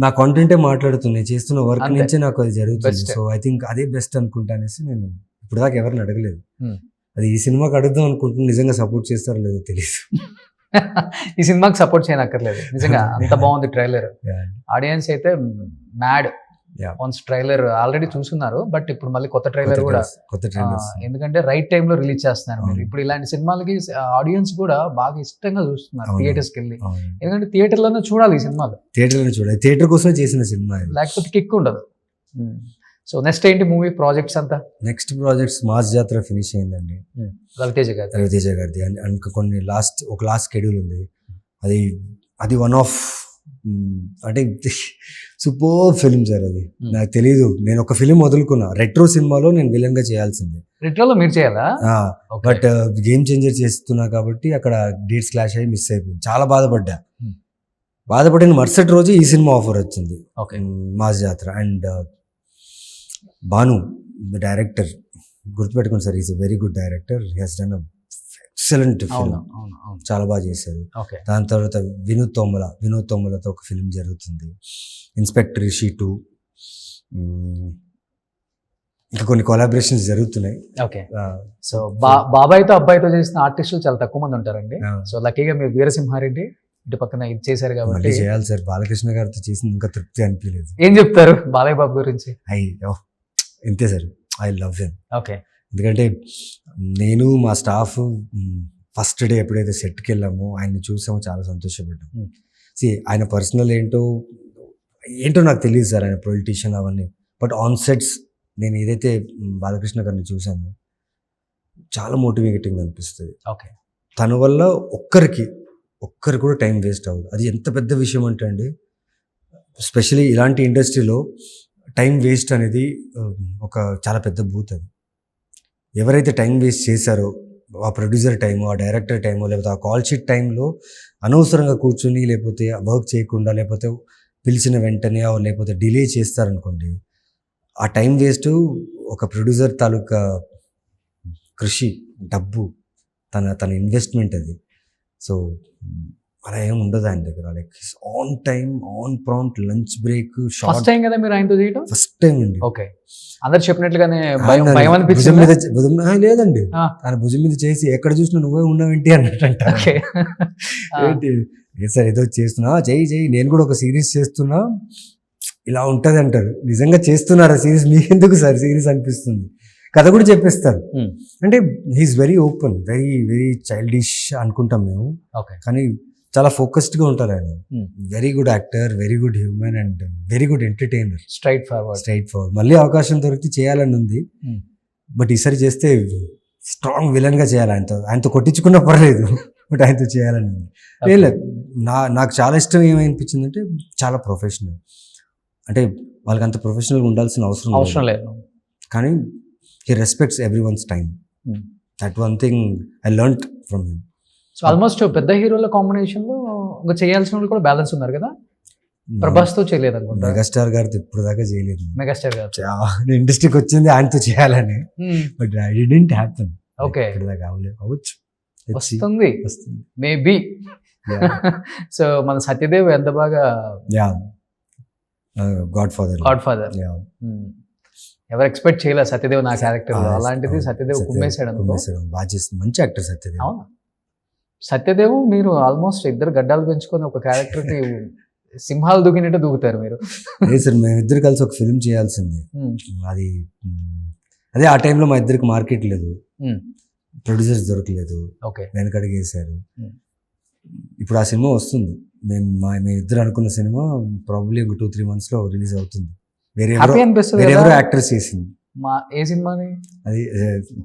నా కాంటెంటే మాట్లాడుతున్నాయి, చేస్తున్న వర్క్ నుంచే నాకు అది జరుగుతుంది. సో ఐ థింక్ అదే బెస్ట్ అనుకుంటా అనేసి నేను ఇప్పుడు దాకా ఎవరిని అడగలేదు. అది ఈ సినిమాకి అడుగుదాం అనుకుంటున్నాను, నిజంగా సపోర్ట్ చేస్తారో లేదో తెలియదు. ఈ సినిమాకి సపోర్ట్ చేయనక్కర్లేదు, నిజంగా అంత బాగుంది ట్రైలర్. ఆడియన్స్ అయితే మ్యాడ్. వన్స్ ట్రైలర్ ఆల్రెడీ చూస్తున్నారు, బట్ ఇప్పుడు మళ్ళీ కొత్త ట్రైలర్ కూడా, ఎందుకంటే రైట్ టైంలో రిలీజ్ చేస్తున్నారు మీరు. ఇప్పుడు ఇలాంటి సినిమాలకి ఆడియన్స్ కూడా బాగా ఇష్టంగా చూస్తున్నారు థియేటర్స్కి వెళ్ళి, ఎందుకంటే థియేటర్లోనే చూడాలి ఈ సినిమాలు. థియేటర్ కోసం చేసిన సినిమా, లేకపోతే కిక్ ఉండదు. సో నెక్స్ట్ ఏంటి మూవీ ప్రాజెక్ట్స్ అంతా? నెక్స్ట్ ప్రాజెక్ట్స్ మాస్ జాతర ఫినిష్ అయిందండి, రవితేజ గారిది. ఇంకా కొన్ని లాస్ట్ షెడ్యూల్ ఉంది. అది వన్ ఆఫ్ అంటే సూపర్ ఫిల్మ్ సార్. అది నాకు తెలీదు, నేను ఒక ఫిలిం వదులుకున్నా, రెట్రో సినిమాలో నేను విలన్ గా చేయాల్సిందే. రెట్రోలో మీరు చేయాలా? బట్ గేమ్ చేంజర్ చేస్తున్నా కాబట్టి అక్కడ డేట్స్ క్లాష్ అయ్యి మిస్ అయిపోయింది. చాలా బాధపడిన మరుసటి రోజు ఈ సినిమా ఆఫర్ వచ్చింది, మాస్ జాతర. అండ్ భాను డైరెక్టర్, గుర్తుపెట్టుకోండి sir, is a very good director. He has done excellent film, చాలా బాగా చేశారు. దాని తర్వాత వినోద్ తోమలతో ఒక ఫిల్మ్ జరుగుతుంది, ఇన్స్పెక్టర్ రిషి 2. ఇంకా కొన్ని కొలాబరేషన్స్ జరుగుతున్నాయి. ఓకే. సో బాబాయ్తో అబ్బాయితో చేసిన ఆర్టిస్టులు చాలా తక్కువ మంది ఉంటారండి. సో లక్కీగా మీరు వీరసింహారెడ్డి ఇటు పక్కన ఇది చేశారు కాబట్టి మళ్ళీ చేయాలి సార్. బాలకృష్ణ గారితో చేసింది ఇంకా తృప్తి అనిపించలేదు. ఏం చెప్తారు బాలయ్య బాబు గురించి? ఇంతే sir, I love him. Okay. ఎందుకంటే నేను మా స్టాఫ్ ఫస్ట్ డే ఎప్పుడైతే సెట్కి వెళ్ళామో ఆయన్ని చూసామో చాలా సంతోషపడ్డాం. ఆయన పర్సనల్ ఏంటో నాకు తెలియదు సార్, ఆయన పొలిటీషియన్ అవన్నీ. బట్ ఆన్ సెట్స్ నేను ఏదైతే బాలకృష్ణ గారిని చూశానో చాలా మోటివేటింగ్ అనిపిస్తుంది. ఓకే. తన వల్ల ఒక్కరికి కూడా టైం వేస్ట్ అవ్వదు. అది ఎంత పెద్ద విషయం అంటే అండి, స్పెషలీ ఇలాంటి ఇండస్ట్రీలో టైం వేస్ట్ అనేది ఒక చాలా పెద్ద బూత్. అది ఎవరైతే టైం వేస్ట్ చేశారో, ఆ ప్రొడ్యూసర్ టైము, ఆ డైరెక్టర్ టైము, లేకపోతే ఆ కాల్ షీట్ టైంలో అనవసరంగా కూర్చుని లేకపోతే వర్క్ చేయకుండా లేకపోతే పిలిచిన వెంటనే లేకపోతే డిలే చేస్తారనుకోండి, ఆ టైం వేస్ట్ ఒక ప్రొడ్యూసర్ తాలూకా కృషి, డబ్బు, తన ఇన్వెస్ట్మెంట్ అది. సో అలా ఏమి ఉండదు ఆయన దగ్గర. Like on time, on prompt, lunch break, first time కదా మీరు ఆయనతో చేయడం? ఫస్ట్ టైం అండి. ఓకే. అందరు చెప్పినట్లుగానే భయం భుజం అనిపించింది మీద లేదండి, ఆయన భుజం మీద చేసి ఎక్కడ చూసినా నువ్వే ఉన్నావేంటి అన్నట్టు అంటారు. ఏంటి లేదు సార్, ఏదో చేస్తున్నా, చెయ్యి నేను కూడా ఒక సిరీస్ చేస్తున్నా, ఇలా ఉంటుంది అంటారు. నిజంగా చేస్తున్నారా సిరీస్? మీకెందుకు సార్ సిరీస్ అనిపిస్తుంది. కథ కూడా చెప్పేస్తారు. అంటే he is very open, very very childish అనుకుంటాం మేము, కానీ చాలా ఫోకస్డ్గా ఉంటారు ఆయన. Very good actor, very good human and very good entertainer. Straightforward. మళ్ళీ అవకాశం దొరికి చేయాలని ఉంది, బట్ ఈసారి చేస్తే స్ట్రాంగ్ విలన్గా చేయాలి. ఆయనతో కొట్టించుకున్నా పర్లేదు, బట్ ఆయనతో చేయాలని ఉంది. లేదు, నాకు చాలా ఇష్టం ఏమనిపించింది అంటే చాలా ప్రొఫెషనల్. అంటే వాళ్ళకి అంత ప్రొఫెషనల్గా ఉండాల్సిన అవసరం లేదు, కానీ he respects everyone's time. That one thing I learnt from him. So almost పెద్ద హీరోల కాంబినేషన్ లో ఇంకా చేయాల్సిన వాళ్ళు కూడా బ్యాలెన్స్ ఉన్నారు కదా. ప్రభాస్ తో చేయలేదు అనుకుంటా. మెగాస్టార్ గారితో ఇప్పుడు దాకా చేయలేదు. మెగాస్టార్ గారు ఇండస్ట్రీకి వచ్చింది ఆయనతో చేయాలని, but I didn't happen. Okay. ఇప్పుడు దాకా అవ్వచ్చు, వస్తుంది మేబీ. సో మన సత్యదేవ్ ఎంత బాగా గాడ్ ఫాదర్ ఎవరు ఎక్స్పెక్ట్ చేయలేదు సత్యదేవ్ నా క్యారెక్టర్. అలాంటిది సత్యదేవ్ కుమ్మేశాడు. బాగా చేస్తుంది, మంచి యాక్టర్ సత్యదేవ్. అవును, సత్యదేవ్ మీరు ఆల్మోస్ట్ ఇద్దరు గడ్డాలు పెంచుకొని ఒక క్యారెక్టర్ ని సింహాలు దూకినట్టు దూకుతారు మీరు. లేదు సార్, మేమిద్దరు కలిసి ఒక ఫిల్మ్ చేయాల్సింది. అదే ఆ టైంలో మా ఇద్దరికి మార్కెట్ లేదు, ప్రొడ్యూసర్స్ దొరకలేదు, వెనకడిగేశారు. ఇప్పుడు ఆ సినిమా వస్తుంది. మేము ఇద్దరు అనుకున్న సినిమా ప్రాబబ్లీ ఒక 2-3 months లో రిలీజ్ అవుతుంది. వేరెవరో యాక్టర్స్ చేసింది. ఏ సినిమాని అది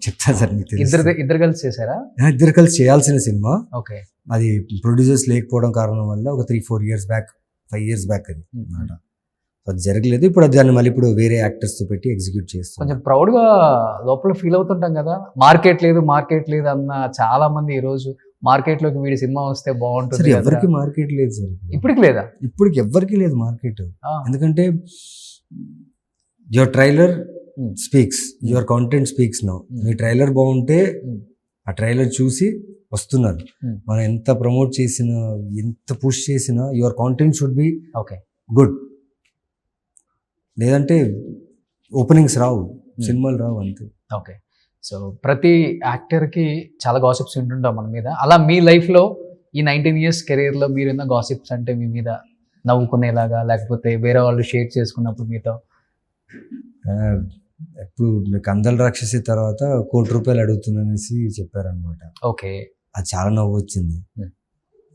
చెప్తాను సార్ మీకు. ఇద్దరు కలిసి చేశారా? ఇద్దరు కలిసి చేయాల్సిన సినిమా. ఓకే. అది ప్రొడ్యూసర్స్ లేకపోవడం కారణం వల్ల ఒక 3-4 years బ్యాక్, 5 years బ్యాక్ అది అన్నమాట. అది జరగలేదు. ఇప్పుడు దాన్ని మళ్ళీ ఇప్పుడు వేరే యాక్టర్స్ తో పెట్టి ఎగ్జిక్యూట్ చేస్తాం. కొంచెం ప్రౌడ్ గా లోపల ఫీల్ అవుతుంటాం కదా. మార్కెట్ లేదు అన్న చాలా మంది ఈ రోజు మార్కెట్ లోకి వీడి సినిమా వస్తే బాగుంటుంది. ఎవరికి మార్కెట్ లేదు సార్, ఇప్పటికి లేదా? ఇప్పటికి ఎవరికి లేదు మార్కెట్. ఎందుకంటే your trailer speaks, your content speaks now. Me trailer బాగుంటే ఆ ట్రైలర్ చూసి వస్తున్నారు. మనం ఎంత ప్రమోట్ చేసినా, ఎంత పుష్ చేసినా your content should be good. లేదంటే ఓపెనింగ్స్ రావు, సినిమాలు రావు, అంతే. ఓకే. సో ప్రతి యాక్టర్కి చాలా గాసిప్స్ వింటుంటాం మన మీద. అలా మీ లైఫ్లో ఈ 19 years కెరీర్లో మీరు ఎన్నో గాసిప్స్ అంటే మీ మీద నవ్వుకునేలాగా, లేకపోతే వేరే వాళ్ళు షేర్ చేసుకున్నప్పుడు మీతో? ఎప్పుడు మీకు అందల రాక్షసి తర్వాత 1 కోటి రూపాయలు అడుగుతున్నానేసి చెప్పారనమాట. ఓకే. అది చాలా నవ్వు వచ్చింది. 1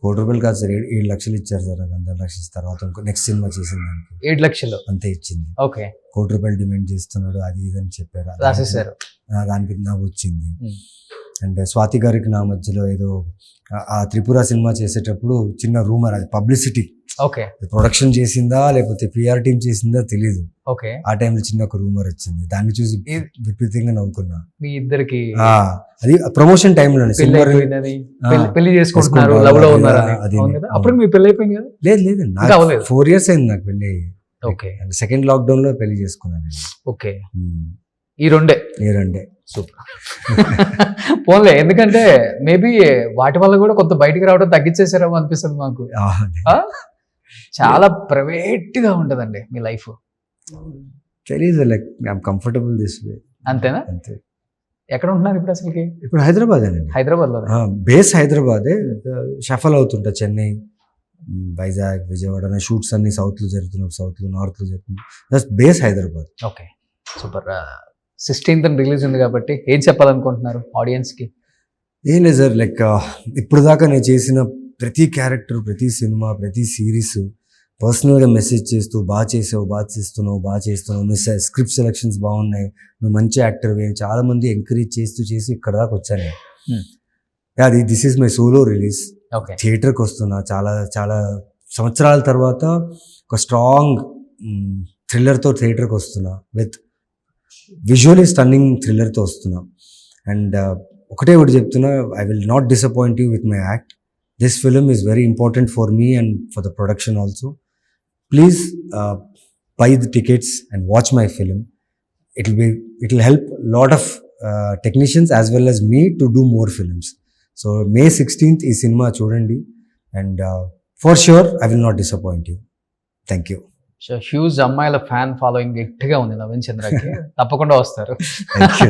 కోటి రూపాయలు కాదు సార్, 7 లక్షలు ఇచ్చారు సార్ నాకు అందల రాక్షసి తర్వాత. నెక్స్ట్ సినిమా చేసిన దానికి 7 లక్షలు అంతే ఇచ్చింది. ఓకే. 1 కోటి రూపాయలు డిమాండ్ చేస్తున్నాడు, అది ఇదని చెప్పారు, రాసేసారు. దానికి నవ్వు వచ్చింది. అండ్ స్వాతి గారికి నా మధ్యలో ఏదో ఆ త్రిపుర సినిమా చేసేటప్పుడు చిన్న రూమర్, అది పబ్లిసిటీ. ఓకే. ప్రొడక్షన్ చేసిందా లేకపోతే పిఆర్ టీమ్ చేసిందా తెలీదు. ఓకే. ఆ టైంలో చిన్న ఒక రూమర్ వచ్చింది, దాన్ని చూసి విపరీతంగా నవ్వుకున్నా. మీ ఇద్దరికి అది ప్రమోషన్ టైంలో పెళ్లి చేసుకుంటున్నారు, లవ్ లో ఉన్నారు. అప్పుడు మీ పెళ్లి అయిపోయింది కదా? లేదు, 4 years అయింది నాకు పెళ్లి. ఓకే. సెకండ్ లాక్డౌన్ లో పెళ్లి చేసుకున్నాను. ఓకే. ఈ రెండే సూపర్. పోన్లే, ఎందుకంటే మేబీ వాటి వల్ల కూడా కొంత బయటికి రావడం తగ్గించేసారేమో అనిపిస్తుంది మాకు. చాలా ప్రైవేట్ గా ఉంటదండి మీ లైఫ్. తెలీదు, like I'm comfortable this way. అంతేనా? అంతే. ఎక్కడ ఉంటున్నారు ఇప్పుడు అసలుకి? ఇప్పుడు హైదరాబాద్ అండి, హైదరాబాద్లో. బేస్ హైదరాబాదే, షఫల్ అవుతుంటా చెన్నై, వైజాగ్, విజయవాడ. షూట్స్ అన్ని సౌత్లో జరుగుతున్నాయి, సౌత్లో, నార్త్లో జరుగుతున్నాయి. Base Hyderabad. Okay, super. 16th release ఉంది కాబట్టి ఏం చెప్పాలనుకుంటున్నారు ఆడియన్స్కి? ఏం లేదు సార్, లైక్ ఇప్పుడు దాకా నేను చేసిన ప్రతి క్యారెక్టర్, ప్రతి సినిమా, ప్రతి సిరీస్ పర్సనల్గా మెసేజ్ చేస్తూ బాగా చేసావు, బాగా చేస్తున్నావు, మీ స్క్రిప్ట్ సెలెక్షన్స్ బాగున్నాయి, నువ్వు మంచి యాక్టర్, చాలామంది ఎంకరేజ్ చేసి ఇక్కడ దాకా వచ్చాను నేను. అది this is my solo release. Okay, థియేటర్కి వస్తున్నా చాలా చాలా సంవత్సరాల తర్వాత ఒక స్ట్రాంగ్ థ్రిల్లర్తో థియేటర్కి వస్తున్నా, విత్ విజువలీ స్టన్నింగ్ థ్రిల్లర్తో వస్తున్నా. అండ్ ఒకటే చెప్తున్నా, I will not disappoint you with my act. This film is very important for me and for the production also. Please buy the tickets and watch my film. It will help a lot of technicians as well as me to do more films. So May 16th ఈ cinema చూడండి, and for sure I will not disappoint you. Thank you. So huge అమ్మాయిల fan following గట్టిగా ఉంది నవీన్ చంద్రకి. తప్పకుండా వస్తారు.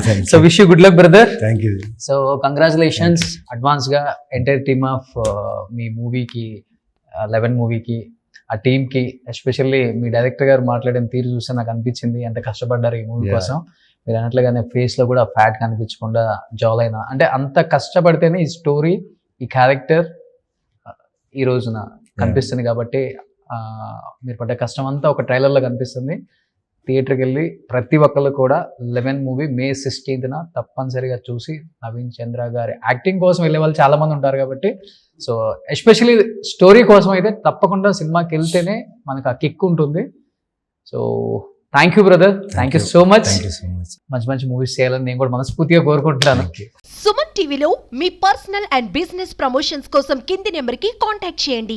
Thank so wish you good luck brother. Thank you. So congratulations అడ్వాన్స్గా entire team of మీ మూవీకి, 11 మూవీకి, ఆ టీమ్కి, ఎస్పెషల్లీ మీ డైరెక్టర్ గారు మాట్లాడిన తీరు చూస్తే నాకు అనిపించింది ఎంత కష్టపడ్డారు ఈ మూవీ Yeah. కోసం. మీరు అన్నట్లుగానే ఫేస్లో కూడా ఫ్యాట్ కనిపించకుండా జాలైనా, అంటే అంత కష్టపడితేనే ఈ స్టోరీ, ఈ క్యారెక్టర్ ఈ రోజున కనిపిస్తుంది. కాబట్టి మీరు పడ్డ కష్టం అంతా ఒక ట్రైలర్లో కనిపిస్తుంది. థియేటర్కి వెళ్ళి ప్రతి ఒక్కళ్ళు కూడా 11 మూవీ May 16th తప్పనిసరిగా చూసి నవీన్ చంద్ర గారి యాక్టింగ్ కోసం వెళ్ళే వాళ్ళు చాలా మంది ఉంటారు. కాబట్టి సో ఎస్పెషల్లీ స్టోరీ కోసం అయితే తప్పకుండా సినిమాకి వెళ్తేనే మనకు ఆ కిక్ ఉంటుంది. So thank you brother, thank you so much. Thank you so much. మంచి మంచి మూవీస్ చేయాలని నేను కూడా మనస్ఫూర్తిగా కోరుకుంటున్నాను. Thank you. సుమన్ టీవీలో మీ పర్సనల్ అండ్ బిజినెస్ ప్రమోషన్స్ కోసం కింది నెంబర్కి కాంటాక్ట్ చేయండి.